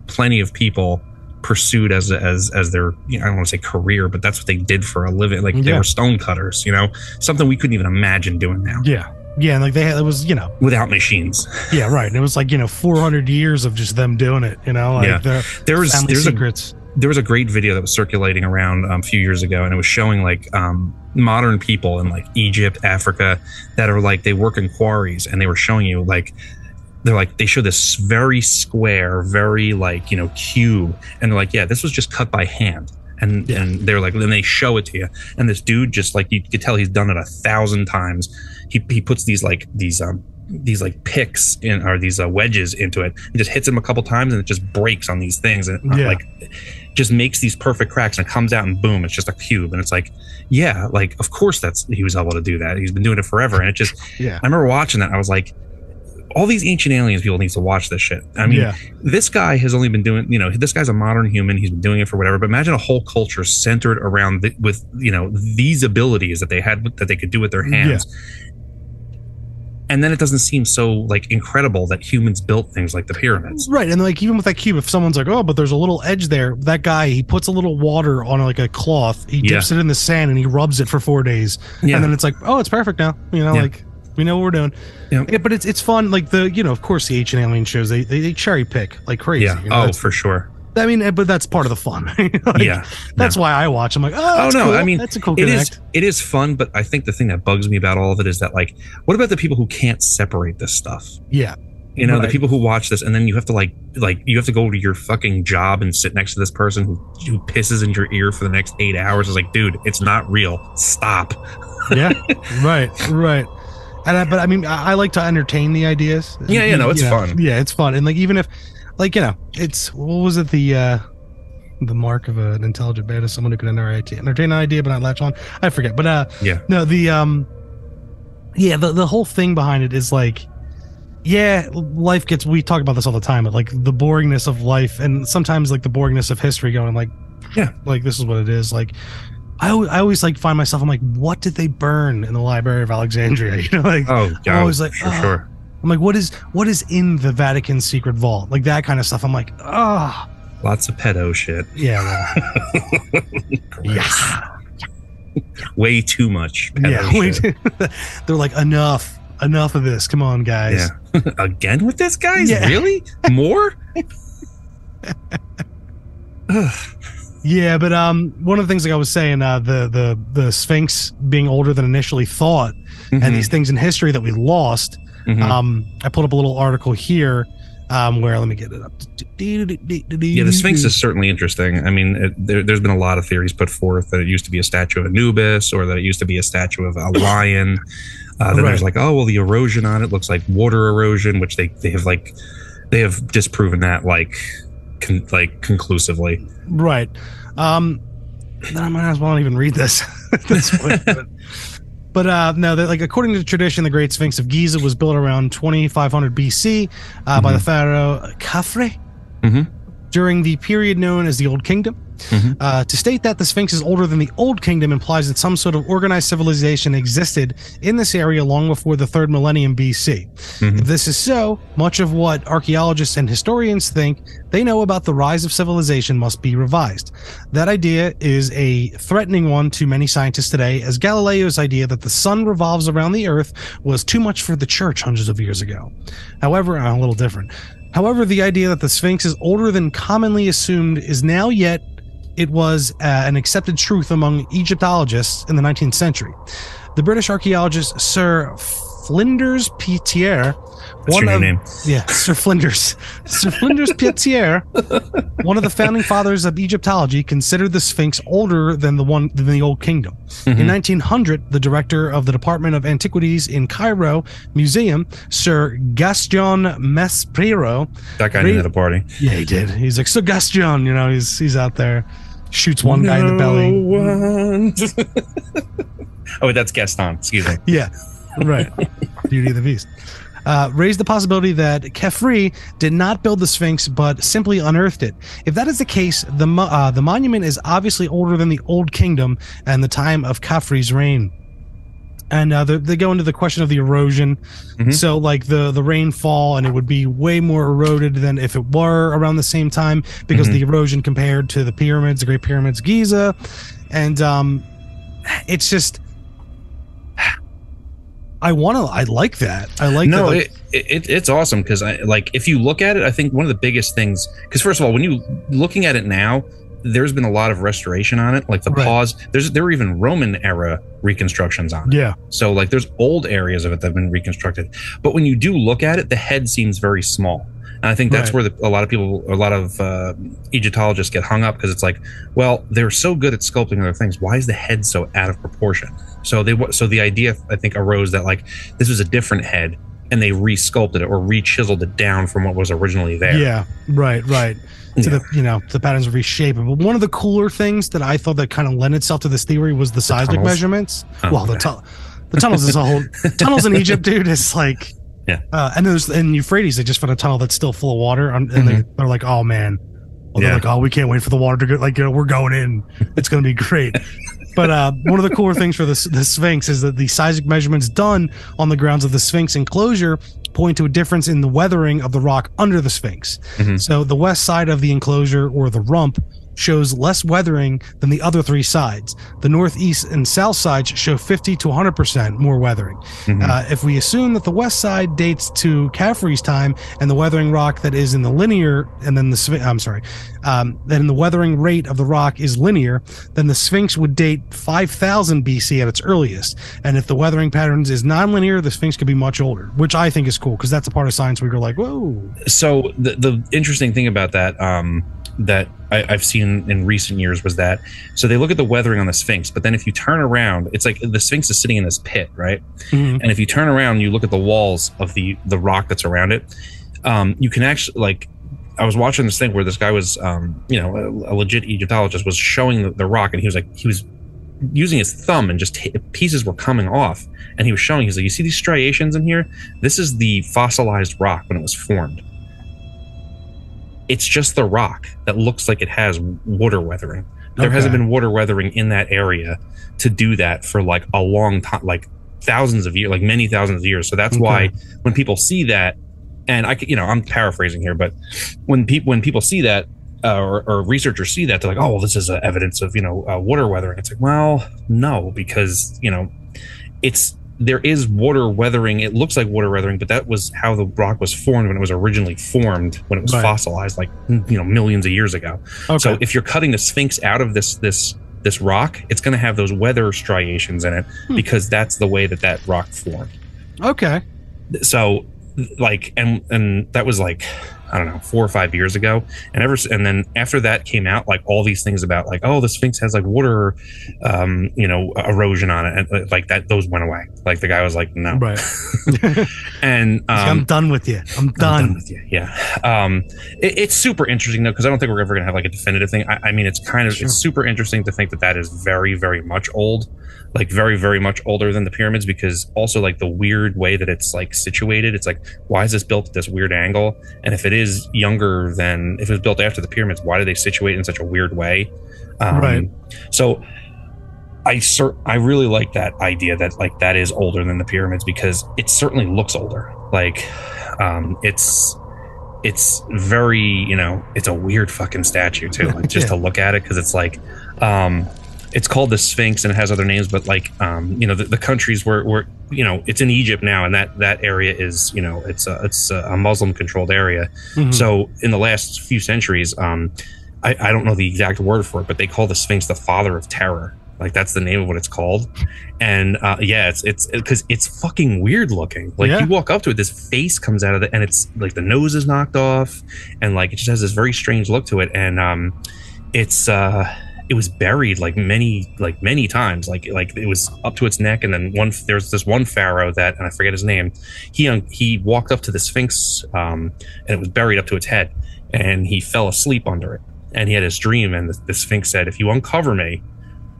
plenty of people pursued as their I don't want to say career, but that's what they did for a living. Like they were stone cutters, something we couldn't even imagine doing now. Yeah, and like it was without machines. Yeah, right. And it was like 400 years of just them doing it. Like there's secrets. There was a great video that was circulating around a few years ago, and it was showing like modern people in like Egypt, Africa, that are like they work in quarries, and they were showing you like. They show this very square, very like, cube. And they're like, yeah, this was just cut by hand. And they're like, then they show it to you. And this dude just like, you could tell he's done it 1,000 times. He puts these picks in, or these wedges into it. He just hits them a couple times and it just breaks on these things. And just makes these perfect cracks, and it comes out and boom, it's just a cube. And it's like, yeah, like, of course he was able to do that. He's been doing it forever. And it just, I remember watching that. I was like, all these ancient aliens people need to watch this shit. I mean, this guy has only been doing, this guy's a modern human. He's been doing it for whatever. But imagine a whole culture centered around with these abilities that they had, that they could do with their hands. And then it doesn't seem so like incredible that humans built things like the pyramids. Right. And like even with that cube, if someone's like, oh, but there's a little edge there, that guy, he puts a little water on like a cloth, he dips it in the sand and he rubs it for 4 days. And then it's like, oh, it's perfect now. Like we know what we're doing. Yeah, but it's fun. Like of course the ancient alien shows, they cherry pick like crazy. Yeah. For sure. I mean, but that's part of the fun. That's why I watch. I'm like, that's cool. I mean, that's a cool connect. It is fun, but I think the thing that bugs me about all of it is that, like, what about the people who can't separate this stuff? Yeah. The people who watch this, and then you have to like you have to go to your fucking job and sit next to this person who pisses in your ear for the next 8 hours. It's like, dude, it's not real. Stop. Yeah. Right. And but I mean, I like to entertain the ideas. It's fun. Yeah, it's fun. And like, even if, like, it's, what was it, the mark of an intelligent man is someone who can entertain an idea but not latch on. I forget, but no, the whole thing behind it is like, life gets, we talk about this all the time, but like the boringness of life, and sometimes like the boringness of history, going like, like this is what it is. Like, I always like find myself, I'm like, what did they burn in the Library of Alexandria? Like, oh god, I'm always like, sure. I'm like, what is in the Vatican secret vault? Like that kind of stuff. I'm like, lots of pedo shit. Yeah. Way too much pedo shit. They're like, enough of this. Come on, guys. Yeah. Again with this, guys? Yeah. Really? More? Yeah, but one of the things like I was saying, the Sphinx being older than initially thought, and these things in history that we lost. I pulled up a little article here where, let me get it up. The Sphinx is certainly interesting. I mean, there's been a lot of theories put forth that it used to be a statue of Anubis, or that it used to be a statue of a lion. Then there's like, oh, well, the erosion on it looks like water erosion, which they have disproven that conclusively. Right. Then I might as well not even read this at this point. But no, like, according to tradition, the Great Sphinx of Giza was built around 2500 BC by the pharaoh Khafre during the period known as the Old Kingdom. To state that the Sphinx is older than the Old Kingdom implies that some sort of organized civilization existed in this area long before the 3rd millennium BC. If this is so, much of what archaeologists and historians think they know about the rise of civilization must be revised. That idea is a threatening one to many scientists today, as Galileo's idea that the sun revolves around the earth was too much for the church hundreds of years ago. However, a little different. However, the idea that the Sphinx is older than commonly assumed is now yet it was an accepted truth among Egyptologists in the 19th century. The British archaeologist Sir Flinders Petrie, Sir Flinders Petrie, one of the founding fathers of Egyptology, considered the Sphinx older than the Old Kingdom. In 1900, the director of the Department of Antiquities in Cairo Museum, Sir Gaston Maspero, that guy knew at a party. Yeah, he did. He's like, Sir Gaston, he's out there, shoots one guy in the belly. Oh, that's Gaston. Excuse me. Yeah, right. Beauty of the Beast. Raised the possibility that Khafre did not build the Sphinx, but simply unearthed it. If that is the case, the monument is obviously older than the Old Kingdom and the time of Khafre's reign. And they go into the question of the erosion. So, like, the rainfall, and it would be way more eroded than if it were around the same time, because the erosion compared to the pyramids, the Great Pyramids, Giza, and it's just, I like that. It's awesome, because if you look at it, I think one of the biggest things, because first of all, when you looking at it now, there's been a lot of restoration on it, like the pause. There were even Roman era reconstructions on it. Yeah. So like there's old areas of it that have been reconstructed. But when you do look at it, the head seems very small. And I think that's where a lot of Egyptologists get hung up, because it's like, well, they're so good at sculpting other things. Why is the head so out of proportion? So the idea, I think, arose that like this was a different head, and they re-sculpted it or re-chiseled it down from what was originally there. Yeah. Right. To the patterns of reshaping. But one of the cooler things that I thought that kind of lent itself to this theory was the seismic measurements. The tunnels is a whole tunnels in Egypt, dude. It's like, and there's in Euphrates, they just found a tunnel that's still full of water, and they're like, oh man, they're like, oh, we can't wait for the water to go. Like, we're going in. It's going to be great. But one of the cooler things for the Sphinx is that the seismic measurements done on the grounds of the Sphinx enclosure point to a difference in the weathering of the rock under the Sphinx. So the west side of the enclosure, or the rump, shows less weathering than the other three sides. The northeast and south sides show 50 to 100% more weathering. If we assume that the west side dates to Caffrey's time and the weathering rock that is in the linear, and then then the weathering rate of the rock is linear, then the Sphinx would date 5000 BC at its earliest. And if the weathering patterns is non-linear, the Sphinx could be much older, which I think is cool because that's a part of science where you're like, whoa. So the interesting thing about that, that I've seen in recent years was that, so they look at the weathering on the Sphinx, but then if you turn around, it's like the Sphinx is sitting in this pit, right? And if you turn around, you look at the walls of the rock that's around it, you can actually, like, I was watching this thing where this guy was, a legit Egyptologist was showing the rock, and he was using his thumb, and just pieces were coming off, and he was showing, he's like, you see these striations in here? This is the fossilized rock when it was formed. It's just the rock that looks like it has water weathering. There hasn't been water weathering in that area to do that for like a long time, like thousands of years, like many thousands of years. So that's why when people see that, and I'm paraphrasing here, but when people see that, or researchers see that, they're like, oh, well, this is evidence of, water weathering. It's like, well, no, because, there is water weathering. It looks like water weathering, but that was how the rock was formed when it was originally formed, when it was fossilized, like, millions of years ago. So if you're cutting the Sphinx out of this rock, it's going to have those weather striations in it because that's the way that rock formed. So like, and that was like, I don't know, 4 or 5 years ago. And then after that came out, like all these things about like, oh, the Sphinx has like water, erosion on it. And like that, those went away. Like the guy was like, no. Right. And I'm done with you. I'm done with you. Yeah. It's super interesting though, because I don't think we're ever going to have like a definitive thing. I mean, it's kind of, it's super interesting to think that is very, very much old. Like very, very much older than the pyramids, because also like the weird way that it's like situated, it's like, why is this built at this weird angle? And if it is younger than, if it was built after the pyramids, why do they situate in such a weird way? So I really like that idea that like that is older than the pyramids, because it certainly looks older. Like it's very, it's a weird fucking statue too, like just to look at it, because it's like it's called the Sphinx and it has other names, but like, the countries where it's in Egypt now, and that area is, it's a Muslim controlled area. So in the last few centuries, I don't know the exact word for it, but they call the Sphinx the father of terror. Like that's the name of what it's called. And it's because it's fucking weird looking. Like you walk up to it, this face comes out of it, and it's like the nose is knocked off, and like it just has this very strange look to it. And it was buried like many times, like it was up to its neck. And then there's this one pharaoh that, and I forget his name, he walked up to the Sphinx, and it was buried up to its head, and he fell asleep under it, and he had his dream, and the Sphinx said, if you uncover me,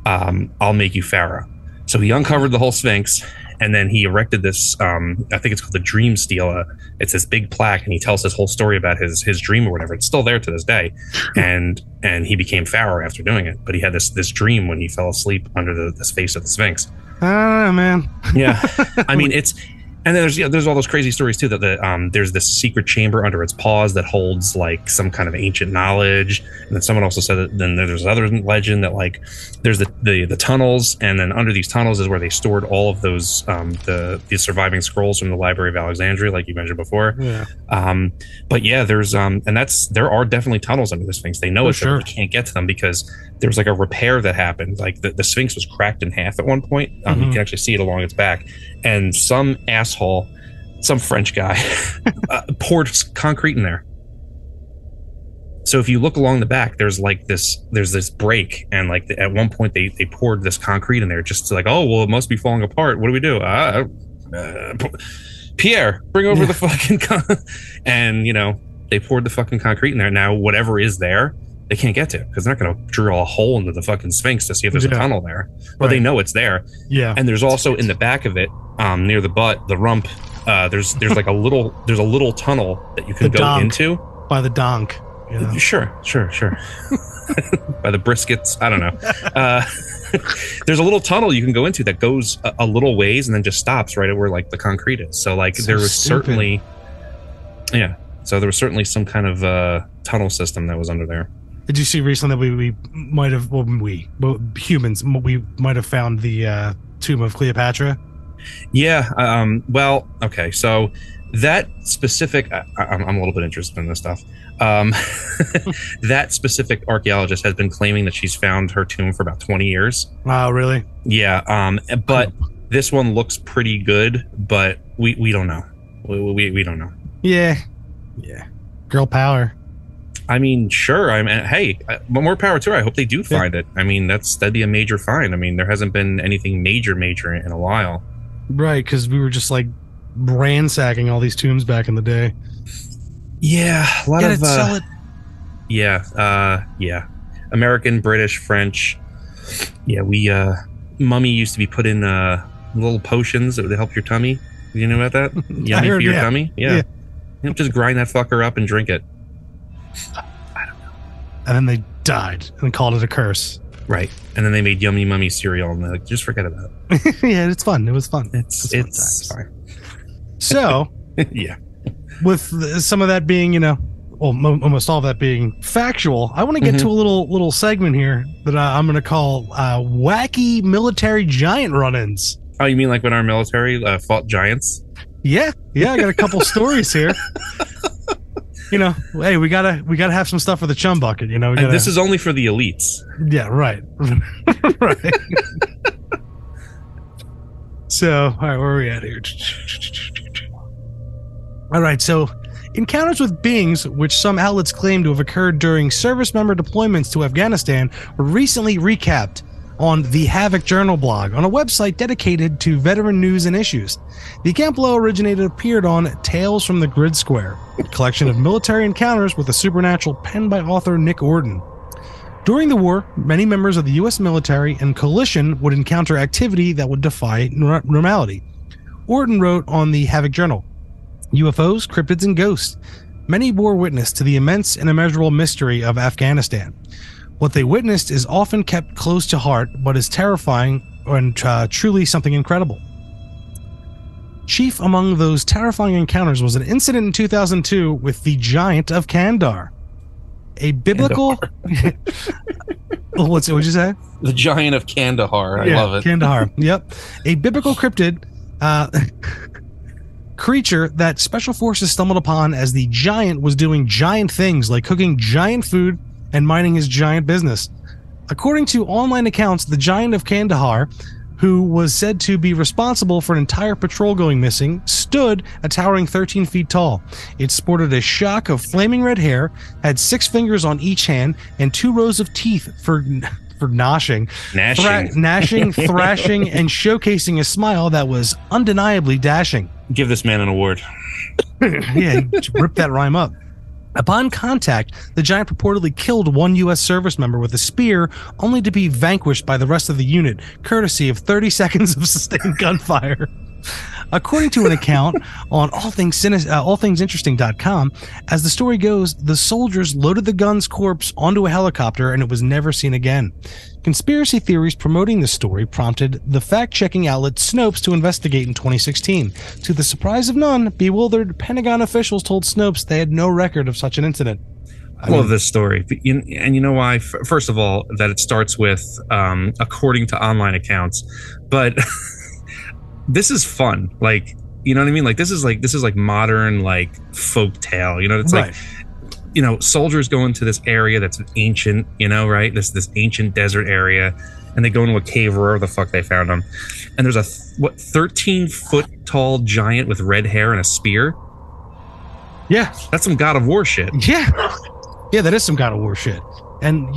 I'll make you pharaoh. So he uncovered the whole Sphinx, and then he erected this, I think it's called the Dream Stela. It's this big plaque, and he tells this whole story about his dream or whatever. It's still there to this day. And he became pharaoh after doing it. But he had this dream when he fell asleep under the face of the Sphinx. Ah, man. Yeah. I mean, and then there's all those crazy stories too, that there's this secret chamber under its paws that holds like some kind of ancient knowledge. And then someone also said that then there's another legend that like there's the tunnels, and then under these tunnels is where they stored all of those the surviving scrolls from the Library of Alexandria, like you mentioned before. But yeah, there's there are definitely tunnels under the Sphinx. They know it's there, but they can't get to them because there was like a repair that happened. Like the Sphinx was cracked in half at one point. You can actually see it along its back, and some asshole, some French guy, poured concrete in there. So if you look along the back, there's this break, and like at one point they poured this concrete in there just to like, oh well, it must be falling apart. What do we do? Pierre, bring over the fucking and they poured the fucking concrete in there. Now whatever is there, they can't get to, because they're not going to drill a hole into the fucking Sphinx to see if there's a tunnel there. But they know it's there. And there's also in the back of it, near the butt, the rump, there's like a little tunnel that you can go into by the donk. Sure. by the briskets. I don't know. There's a little tunnel you can go into that goes a little ways and then just stops right at where like the concrete is. So like there was certainly, so there was certainly some kind of tunnel system that was under there. Did you see recently that we might have, humans, we might have found the tomb of Cleopatra? Yeah. Well, okay. So that specific, I'm a little bit interested in this stuff. That specific archaeologist has been claiming that she's found her tomb for about 20 years. Wow, really? Yeah. But this one looks pretty good, but we don't know. We don't know. Yeah. Girl power. I mean, sure. I mean, hey, more power to her. I hope they do find it. I mean, that'd be a major find. I mean, there hasn't been anything major in a while. Right, because we were just like ransacking all these tombs back in the day. Yeah, a lot of sell it. Yeah. American, British, French. Yeah, we mummy used to be put in little potions that would help your tummy. You know about that? Yummy for your tummy? Yeah. Just grind that fucker up and drink it. I don't know. And then they died and called it a curse. Right. And then they made Yummy Mummy cereal and they're like, just forget about it. Yeah, it's fun. It was fun. It's fine. So, yeah. With some of that being, almost all of that being factual, I want to get to a little segment here that I'm going to call wacky military giant run-ins. Oh, you mean like when our military fought giants? Yeah. I got a couple stories here. Hey, we gotta have some stuff for the chum bucket. And this is only for the elites. Yeah, right. Right. So, all right, where are we at here? All right, so encounters with beings, which some outlets claim to have occurred during service member deployments to Afghanistan, were recently recapped on the Havoc Journal blog, on a website dedicated to veteran news and issues. The account below appeared on Tales from the Grid Square, a collection of military encounters with the supernatural penned by author Nick Orton. During the war, many members of the U.S. military and coalition would encounter activity that would defy normality. Orton wrote on the Havoc Journal, UFOs, cryptids, and ghosts. Many bore witness to the immense and immeasurable mystery of Afghanistan. What they witnessed is often kept close to heart, but is terrifying and truly something incredible. Chief among those terrifying encounters was an incident in 2002 with the Giant of Kandahar. A biblical... What'd you say? The Giant of Kandahar. I love it. Kandahar. Yep. A biblical cryptid creature that special forces stumbled upon as the giant was doing giant things like cooking giant food and minding his giant business. According to online accounts, the Giant of Kandahar, who was said to be responsible for an entire patrol going missing, stood a towering 13 feet tall. It sported a shock of flaming red hair, had 6 fingers on each hand, and 2 rows of teeth for gnashing, thrashing, and showcasing a smile that was undeniably dashing. Give this man an award. Yeah, rip that rhyme up. Upon contact, the giant purportedly killed one U.S. service member with a spear, only to be vanquished by the rest of the unit, courtesy of 30 seconds of sustained gunfire. According to an account on allthingsinteresting.com, as the story goes, the soldiers loaded the gun's corpse onto a helicopter and it was never seen again. Conspiracy theories promoting the story prompted the fact-checking outlet Snopes to investigate in 2016. To the surprise of none, bewildered Pentagon officials told Snopes they had no record of such an incident. I love this story. And you know why? First of all, that it starts with, according to online accounts. But this is fun. Like, you know what I mean? Like, this is like modern, like, folk tale. You know, it's right. Like, you know, soldiers go into this area that's ancient, you know, right? This ancient desert area, and they go into a cave wherever the fuck they found them. And there's a 13-foot tall giant with red hair and a spear. Yeah, that's some God of War shit. Yeah, that is some God of War shit. And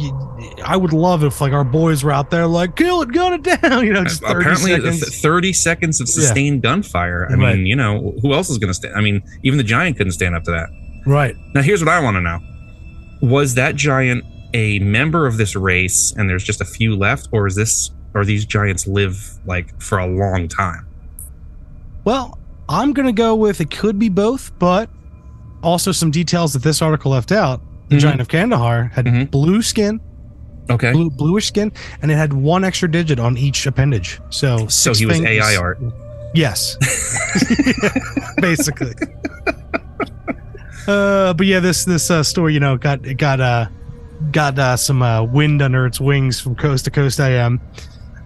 I would love if, like, our boys were out there like, kill it, gun it down, you know, just 30 apparently seconds. 30 seconds of sustained gunfire. I mean, you know, who else is going to stand? I mean, even the giant couldn't stand up to that. Right. Now, here's what I want to know. Was that giant a member of this race and there's just a few left, or these giants live, like, for a long time? Well, I'm going to go with it could be both, but also some details that this article left out. The Giant of Kandahar had blue skin, Okay. Bluish skin, and it had one extra digit on each appendage. So he was AI art. Yes. Basically. But yeah, this story, got some wind under its wings from coast to coast. And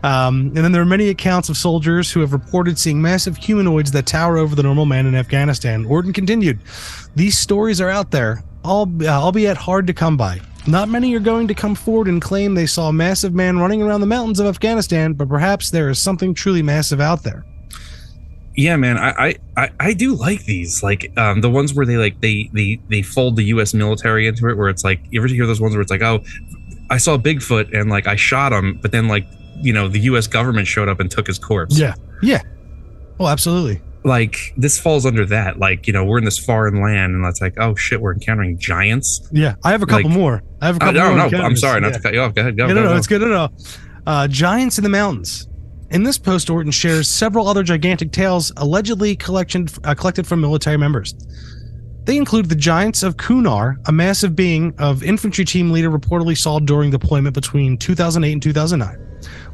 then there are many accounts of soldiers who have reported seeing massive humanoids that tower over the normal man in Afghanistan. Orton continued, these stories are out there, albeit hard to come by. Not many are going to come forward and claim they saw a massive man running around the mountains of Afghanistan, but perhaps there is something truly massive out there. Yeah, man, I do like these, like the ones where they fold the U.S. military into it, where it's like, you ever hear those ones where it's like, oh, I saw Bigfoot and like I shot him, but then like, the U.S. government showed up and took his corpse. Yeah. Oh, absolutely. Like this falls under that. Like, we're in this foreign land, and it's like, oh shit, we're encountering giants. Yeah, I have a couple more. No, I'm sorry, not to cut you off. Go ahead. Go. It's good. No. Giants in the mountains. In this post, Orton shares several other gigantic tales allegedly collected from military members. They include the Giants of Kunar, a massive being of infantry team leader reportedly saw during deployment between 2008 and 2009.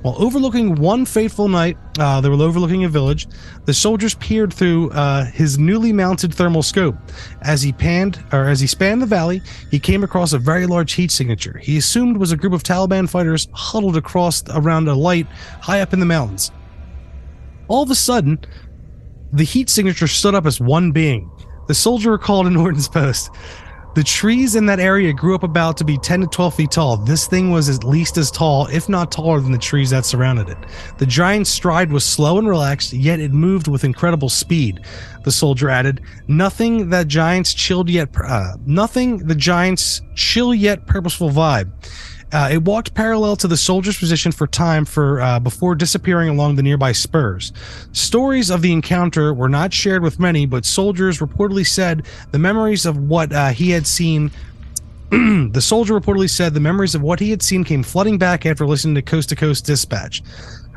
While overlooking one fateful night, they were overlooking a village. The soldiers peered through his newly mounted thermal scope. As he spanned the valley, he came across a very large heat signature. He assumed was a group of Taliban fighters huddled around a light high up in the mountains. All of a sudden, the heat signature stood up as one being. The soldier recalled in Orton's post, the trees in that area grew up about to be 10 to 12 feet tall. This thing was at least as tall, if not taller, than the trees that surrounded it. The giant's stride was slow and relaxed, yet it moved with incredible speed. The soldier added, nothing the giant's chill yet purposeful vibe. It walked parallel to the soldier's position for time before disappearing along the nearby spurs. Stories of the encounter were not shared with many, but soldiers reportedly said the memories of what he had seen. The soldier reportedly said the memories of what he had seen came flooding back after listening to Coast to Coast Dispatch.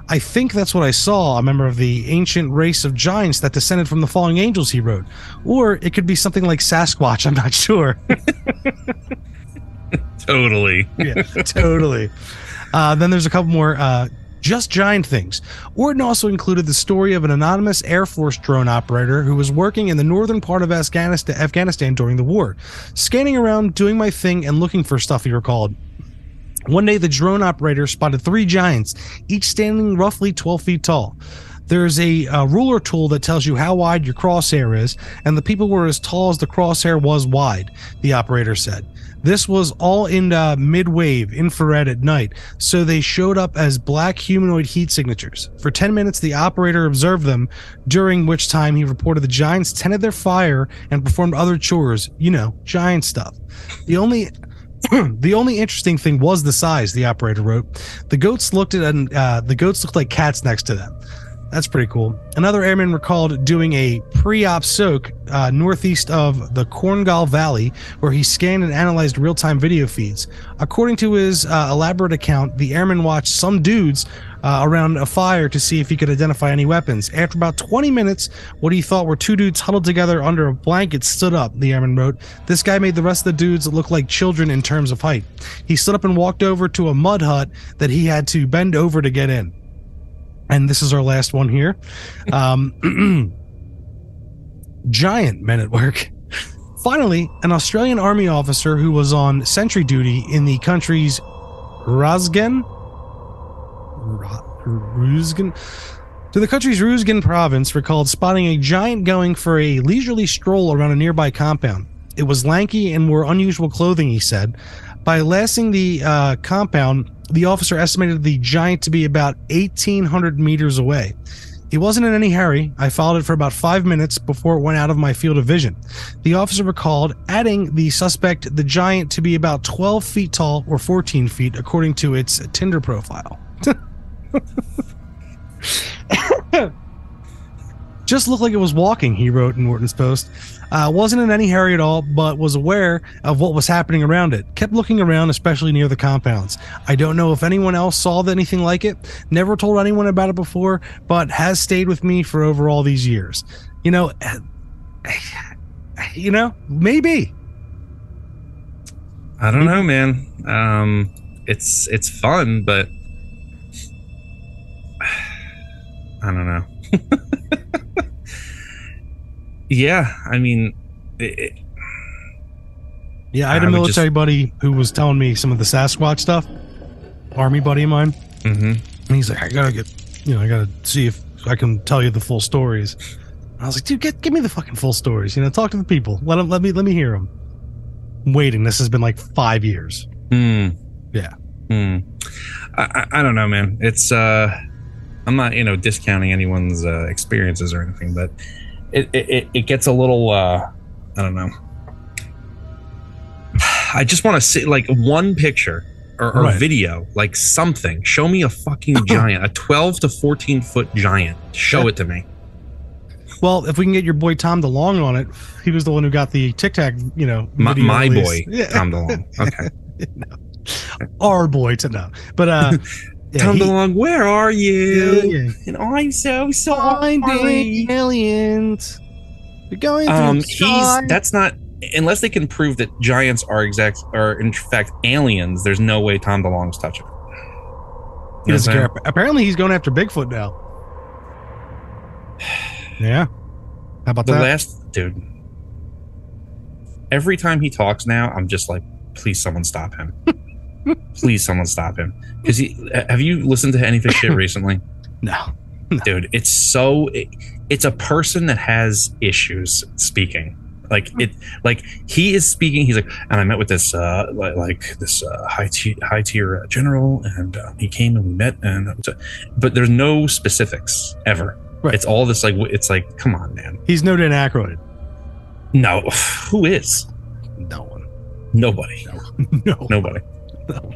I think that's what I saw, a member of the ancient race of giants that descended from the falling angels, he wrote. Or it could be something like Sasquatch, I'm not sure. Totally. Yeah, totally. Then there's a couple more just giant things. Orton also included the story of an anonymous Air Force drone operator who was working in the northern part of Afghanistan during the war. Scanning around, doing my thing, and looking for stuff, he recalled. One day, the drone operator spotted 3 giants, each standing roughly 12 feet tall. There's a ruler tool that tells you how wide your crosshair is, and the people were as tall as the crosshair was wide, the operator said. This was all in mid-wave, infrared at night, so they showed up as black humanoid heat signatures. For 10 minutes, the operator observed them, during which time he reported the giants tended their fire and performed other chores, giant stuff. The only interesting thing was the size, the operator wrote. The goats looked like cats next to them. That's pretty cool. Another airman recalled doing a pre-op soak northeast of the Korngal Valley, where he scanned and analyzed real-time video feeds. According to his elaborate account, the airman watched some dudes around a fire to see if he could identify any weapons. After about 20 minutes, what he thought were 2 dudes huddled together under a blanket stood up, the airman wrote. This guy made the rest of the dudes look like children in terms of height. He stood up and walked over to a mud hut that he had to bend over to get in. And this is our last one here. Giant men at work. Finally, an Australian army officer who was on sentry duty in the country's Ruzgan province recalled spotting a giant going for a leisurely stroll around a nearby compound. It was lanky and wore unusual clothing, he said. By lasting the compound, the officer estimated the giant to be about 1,800 meters away. He wasn't in any hurry. I followed it for about 5 minutes before it went out of my field of vision. The officer recalled adding the giant to be about 12 feet tall or 14 feet, according to its Tinder profile. Just looked like it was walking, he wrote in Orton's post. Wasn't in any hurry at all, but was aware of what was happening around it. Kept looking around, especially near the compounds. I don't know if anyone else saw anything like it. Never told anyone about it before, but has stayed with me for over all these years. Maybe. I don't know, man. it's fun, but I don't know. Yeah, I mean, yeah, I had a military buddy who was telling me some of the Sasquatch stuff. Army buddy of mine. And he's like, I gotta see if I can tell you the full stories. And I was like, dude, give me the fucking full stories. You know, talk to the people. Let me hear them. I'm waiting. This has been like 5 years. Yeah. I don't know, man. It's I'm not, discounting anyone's experiences or anything, but it gets a little I don't know. I just want to see like one picture or video, like something. Show me a fucking giant, a 12 to 14 foot giant. Show it to me. Well, if we can get your boy Tom DeLonge on it, he was the one who got the Tic Tac, my boy, Tom DeLonge. Okay. Our boy to know. But Tom DeLonge, where are you? Yeah. And I'm so sorry. Finding aliens. You're going through that's not, unless they can prove that giants are in fact aliens, there's no way Tom DeLonge's touching it. He doesn't care. Apparently he's going after Bigfoot now. Yeah. How about that? Dude. Every time he talks now, I'm just like, please someone stop him. Please someone stop him. Because have you listened to any of his shit recently? No. Dude, it's a person that has issues speaking. He is speaking. He's like, and I met with this high tier general, and he came and we met, but there's no specifics ever. Right. It's all this it's like, come on, man. He's no Dan Aykroyd. No, who is? No one. Nobody. No. Nobody. No.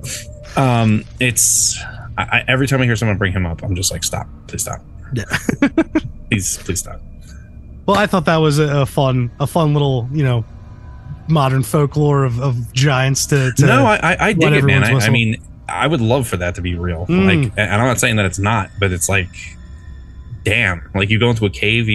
It's every time I hear someone bring him up, I'm just like, stop, please stop. Yeah. please stop. Well, I thought that was a fun little, modern folklore of giants to no, I dig it, man. I mean, I would love for that to be real. Like, and I'm not saying that it's not, but it's like, damn, like you go into a cave,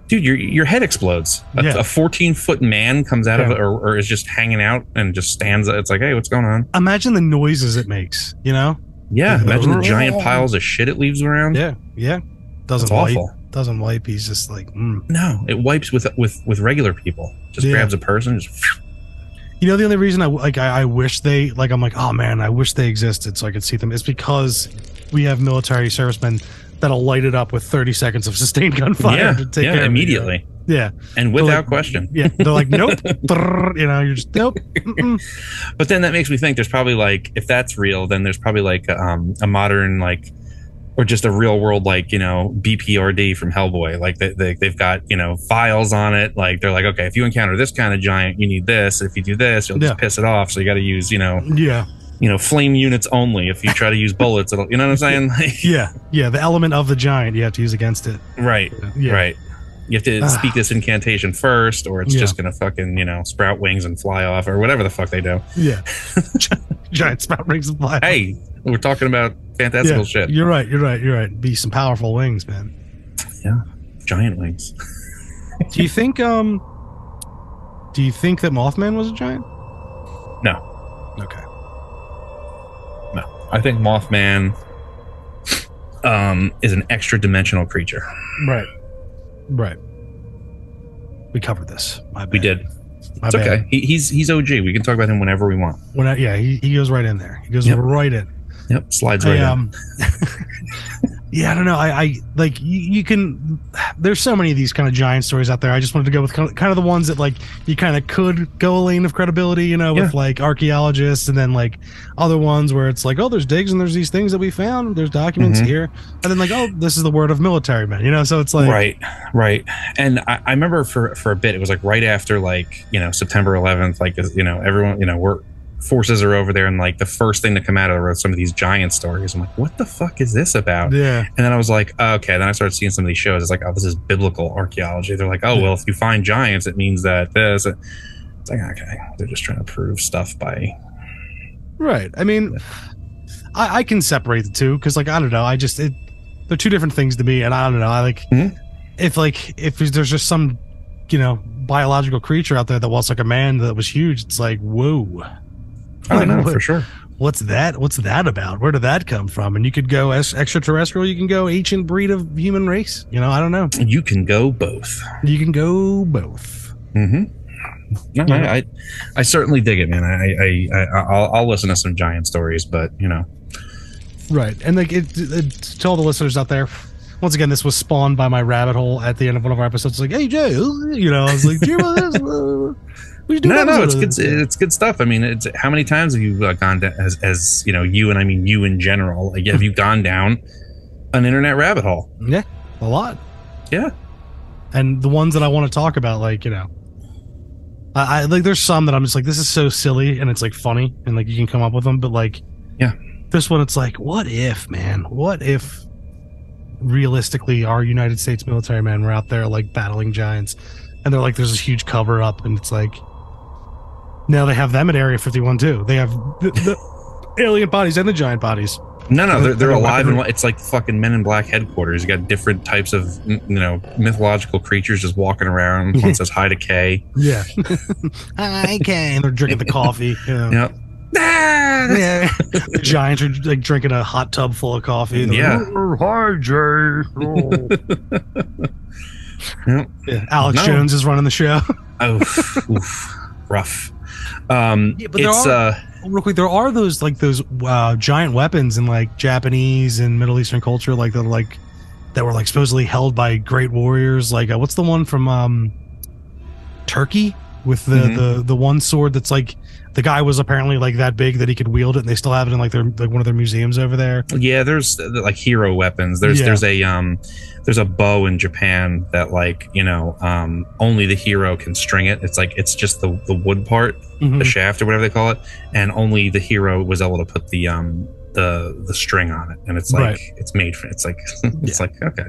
dude, your head explodes. A 14-foot man comes out of it, or is just hanging out and just stands. It's like, hey, what's going on? Imagine the noises it makes. Yeah. Imagine the giant piles of shit it leaves around. Yeah. Doesn't wipe. Awful. Doesn't wipe. He's just like, No, it wipes with regular people. Just grabs a person. Just. The only reason I wish they I'm like, oh man, I wish they existed so I could see them. It's because we have military servicemen that'll light it up with 30 seconds of sustained gunfire to take care immediately. Of it, Yeah. And without question. Yeah. They're like, nope. You're just, nope. But then that makes me think there's probably if that's real, then there's probably a modern, or just a real world, BPRD from Hellboy. They've got, files on it. They're like, okay, if you encounter this kind of giant, you need this. If you do this, you'll just piss it off. So you got to use, flame units only. If you try to use bullets, it'll, you know what I'm saying? Yeah. The element of the giant you have to use against it. Right. Yeah. Right. You have to speak this incantation first, or it's just going to fucking, sprout wings and fly off, or whatever the fuck they do. Yeah. Giant sprout wings and fly off. Hey, we're talking about fantastical shit. You're right. Be some powerful wings, man. Yeah. Giant wings. Do you think that Mothman was a giant? No. Okay. No. I think Mothman is an extra dimensional creature. Right. We covered this. My bad. We did. It's okay. He's OG. We can talk about him whenever we want. He goes right in there. He goes right in. Yep, slides right in. Yeah, I don't know. I like you can. There's so many of these kind of giant stories out there. I just wanted to go with kind of the ones that you kind of could go a lane of credibility, with archaeologists, and then other ones where it's like, oh, there's digs and there's these things that we found. There's documents here, and then oh, this is the word of military men, So it's like right. And I remember for a bit, it was right after September 11th, everyone, we're. Forces are over there, and the first thing to come out of some of these giant stories. I'm like, what the fuck is this about? Yeah. And then I was like, okay. Then I started seeing some of these shows. It's like, oh, this is biblical archaeology. They're like, oh, well, if you find giants, it means that this. It's like, okay, they're just trying to prove stuff by. Right. I mean, I can separate the two because, I don't know. They're two different things to me, and I don't know. If there's just some, biological creature out there that was like a man that was huge, it's like, whoa. Oh, no, for sure. What's that? What's that about? Where did that come from? And you could go extraterrestrial. You can go ancient breed of human race. You know, I don't know. You can go both. You can go both. Mm-hmm. No, yeah. I certainly dig it, man. I'll listen to some giant stories, but you know, right. And like to all the listeners out there, once again, this was spawned by my rabbit hole at the end of one of our episodes. It's like, hey Jay, you know, I was like, do you remember this? No, it's good. It's good stuff. I mean, it's how many times have you gone down, as you know, you and I mean you in general? Like, have you gone down an internet rabbit hole? Yeah, a lot. Yeah, and the ones that I want to talk about, like, you know, I like. There's some that I'm just like, this is so silly, and it's like funny, and like you can come up with them, but like, yeah, this one, it's like, what if, man? What if realistically our United States military men were out there like battling giants, and they're like, there's this huge cover up, and it's like. Now they have them at Area 51 too. They have the alien bodies and the giant bodies. No, they're alive, and it's like fucking Men in Black headquarters. You got different types of, you know, mythological creatures just walking around. One says hi to Kay. Yeah, hi Kay. And they're drinking the coffee. You know. Yep. Yeah. The giants are like drinking a hot tub full of coffee. Yeah. Like, hi Jay. Oh. Yep. Yeah. Alex Jones is running the show. Oof. Rough. Yeah, but real quick, there are those giant weapons in like Japanese and Middle Eastern culture, like that were like supposedly held by great warriors. Like what's the one from Turkey with the one sword that's like the guy was apparently like that big that he could wield it, and they still have it in like one of their museums over there. Yeah, there's like hero weapons. There's a bow in Japan that, like, you know, only the hero can string it. It's like it's just the wood part, the shaft or whatever they call it, and only the hero was able to put the string on it, and it's like it's made for it's like it's like okay.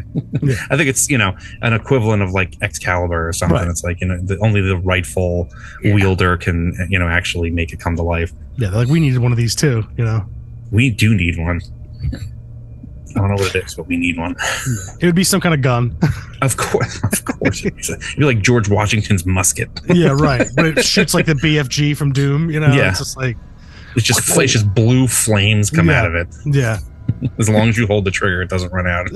I think it's, you know, an equivalent of like Excalibur or something. It's like, you know, only the rightful wielder can, you know, actually make it come to life. Yeah, they're like, we needed one of these too, you know. We do need one. I don't know what it is, but we need one. It would be some kind of gun. Of course. It'd be like George Washington's musket. Yeah, right. But it shoots like the BFG from Doom, you know? Yeah. It's just like... It's just blue flames come out of it. Yeah. As long as you hold the trigger, it doesn't run out.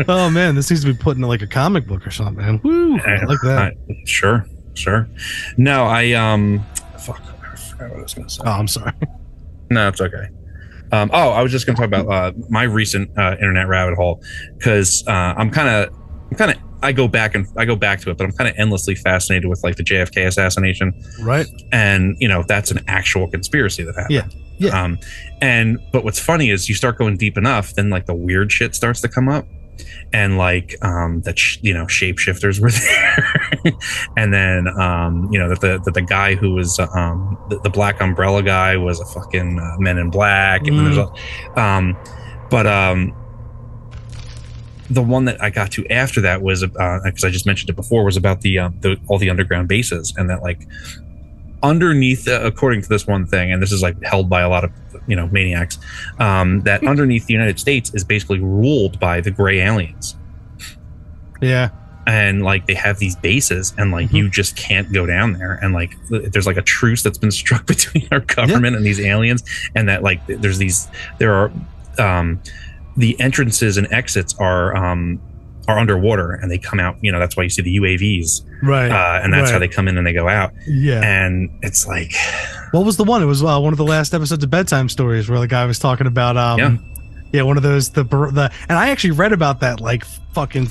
Oh, man. This needs to be put into like a comic book or something, man. Woo! I like that. Sure. No, fuck. I forgot what I was going to say. Oh, I'm sorry. No, it's okay. I was just going to talk about my recent internet rabbit hole, because I go back to it, but I'm kind of endlessly fascinated with like the JFK assassination, right? And you know, that's an actual conspiracy that happened. Yeah. But what's funny is you start going deep enough, then like the weird shit starts to come up, and like you know, shapeshifters were there, and then you know, that the guy who was the Black Umbrella guy was a fucking Men in Black, and then there's the one that I got to after that was because I just mentioned it before, was about the all the underground bases, and that like underneath, according to this one thing, and this is like held by a lot of, you know, maniacs, that underneath the United States is basically ruled by the gray aliens. Yeah. And like they have these bases, and like you just can't go down there, and like there's like a truce that's been struck between our government and these aliens, and that like there are the entrances and exits are underwater, and they come out, you know, that's why you see the UAVs, right? And that's how they come in and they go out. Yeah. And it's like, what was the one? It was one of the last episodes of Bedtime Stories where the guy was talking about one of those and I actually read about that like fucking,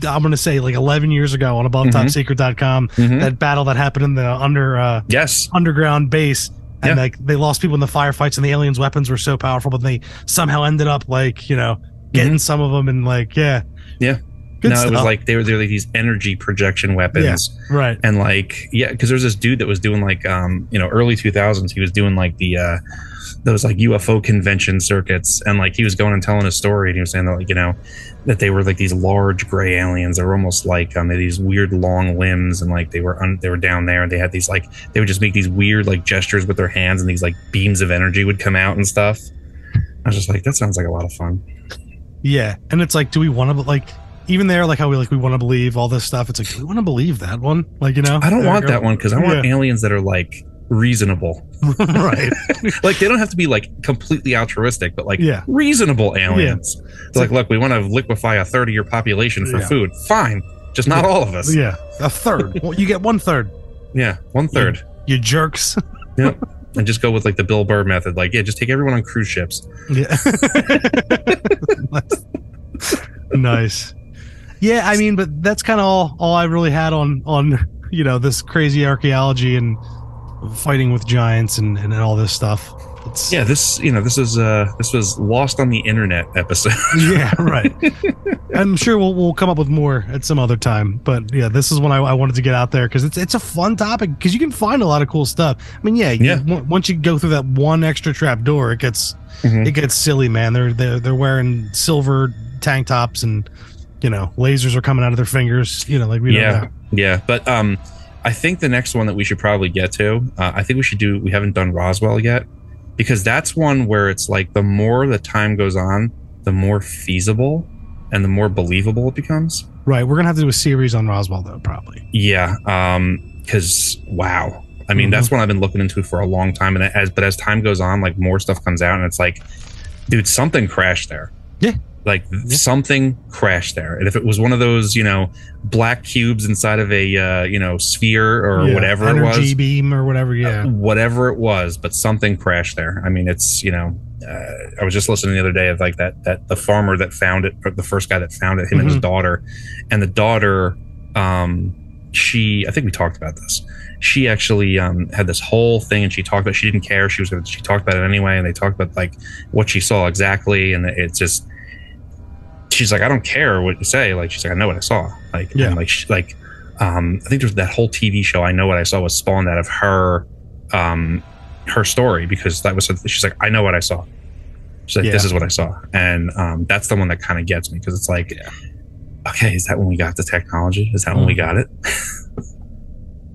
I'm gonna say like 11 years ago on AboveTopSecret.com, that battle that happened in the underground base. And like they lost people in the firefights, and the aliens' weapons were so powerful, but they somehow ended up like, you know, getting some of them, and like Good stuff. It was like they were like these energy projection weapons, right? And like because there's this dude that was doing like you know, early 2000s, he was doing like those like UFO convention circuits, and like he was going and telling a story, and he was saying that, like, you know, that they were like these large gray aliens. They were almost like they had these weird long limbs, and like they were down there, and they had these like, they would just make these weird like gestures with their hands, and these like beams of energy would come out and stuff. I was just like, that sounds like a lot of fun. Yeah, and it's like, do we want to like, even there, like how we want to believe all this stuff. It's like, do we want to believe that one? Like, you know, I don't want that one because I want aliens that are like reasonable. Right. Like they don't have to be like completely altruistic, but like reasonable aliens. It's like, look, we want to liquefy a third of your population for food. Fine. Just not all of us. Yeah. A third. Well, you get 1/3. Yeah. 1/3. You jerks. Yep. And just go with like the Bill Burr method. Like, just take everyone on cruise ships. Yeah. Nice. Yeah, I mean, but that's kind of all I really had on you know, this crazy archaeology and fighting with giants and all this stuff. This was lost on the internet episode. Yeah, right. I'm sure we'll come up with more at some other time, but yeah, this is one I wanted to get out there because it's a fun topic because you can find a lot of cool stuff. I mean, once you go through that one extra trap door, it gets silly, man. They're wearing silver tank tops and, you know, lasers are coming out of their fingers. You know, like we don't know. Yeah, but I think the next one that we should probably get to, I think we haven't done Roswell yet. Because that's one where it's like the more the time goes on, the more feasible and the more believable it becomes. Right. We're going to have to do a series on Roswell, though, probably. Yeah. Because, wow. I mean, that's one I've been looking into for a long time. And as time goes on, like more stuff comes out and it's like, dude, something crashed there. Yeah. Like something crashed there. And if it was one of those, you know, black cubes inside of a, you know, sphere or whatever it was. Energy beam or whatever. Yeah. Whatever it was, but something crashed there. I mean, it's, you know, I was just listening the other day of like that the farmer that found it, or the first guy that found it, him and his daughter. And the daughter, I think we talked about this. She actually had this whole thing and she talked about, she didn't care. She talked about it anyway. And they talked about like what she saw exactly. And it's just, she's like, I don't care what you say. Like, she's like, I know what I saw. Like, and like, I think there's that whole TV show, I Know What I Saw, was spawned out of her, her story, because that was, she's like, I know what I saw. She's like, this is what I saw. And that's the one that kind of gets me, because it's like, okay, is that when we got the technology? Is that when we got it?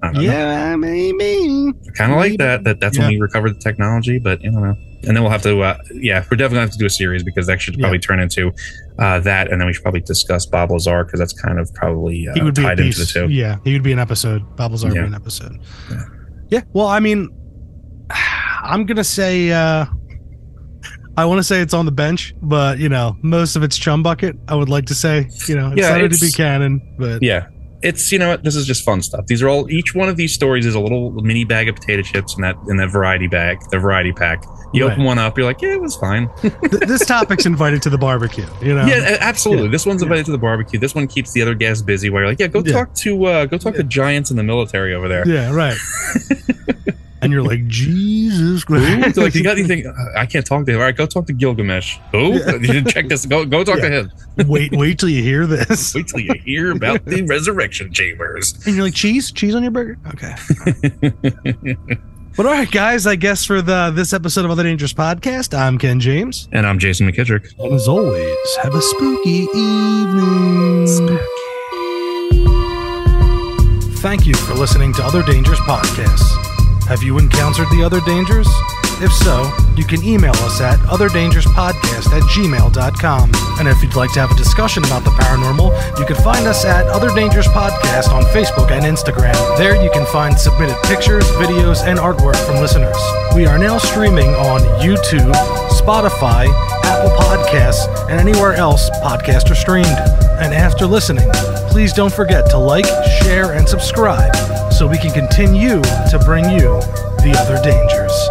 I don't know. Maybe. Kind of like that's when we recovered the technology, but you don't know. And then we'll have to, we're definitely going to have to do a series, because that should probably turn into that. And then we should probably discuss Bob Lazar, because that's kind of probably tied into the two. Yeah, he would be an episode. Bob Lazar would be an episode. Yeah. Well, I mean, I'm going to say, I want to say it's on the bench, but, you know, most of it's chum bucket. I would like to say, you know, it's starting to be canon, but it's, you know what, this is just fun stuff. These are all, each one of these stories is a little mini bag of potato chips in that variety bag, the variety pack. You open one up, you're like, yeah, it was fine. This topic's invited to the barbecue, you know? Yeah, absolutely. This one's invited to the barbecue. This one keeps the other guests busy, where you're like, go talk to giants in the military over there. Yeah, right. And you're like, Jesus Christ. Like, you got anything? I can't talk to him. All right, go talk to Gilgamesh. Oh, you didn't check this. Go talk to him. Wait till you hear this. Wait till you hear about the resurrection chambers. And you're like, cheese on your burger? Okay. But all right, guys, I guess for this episode of Other Dangerous Podcast, I'm Ken James. And I'm Jason McKittrick. And as always, have a spooky evening. Thank you for listening to Other Dangerous Podcasts. Have you encountered the other dangers? If so, you can email us at otherdangerouspodcast@gmail.com. And if you'd like to have a discussion about the paranormal, you can find us at Other Dangerous Podcast on Facebook and Instagram. There you can find submitted pictures, videos, and artwork from listeners. We are now streaming on YouTube, Spotify, Apple Podcasts, and anywhere else podcasts are streamed. And after listening, please don't forget to like, share, and subscribe so we can continue to bring you the other dangers.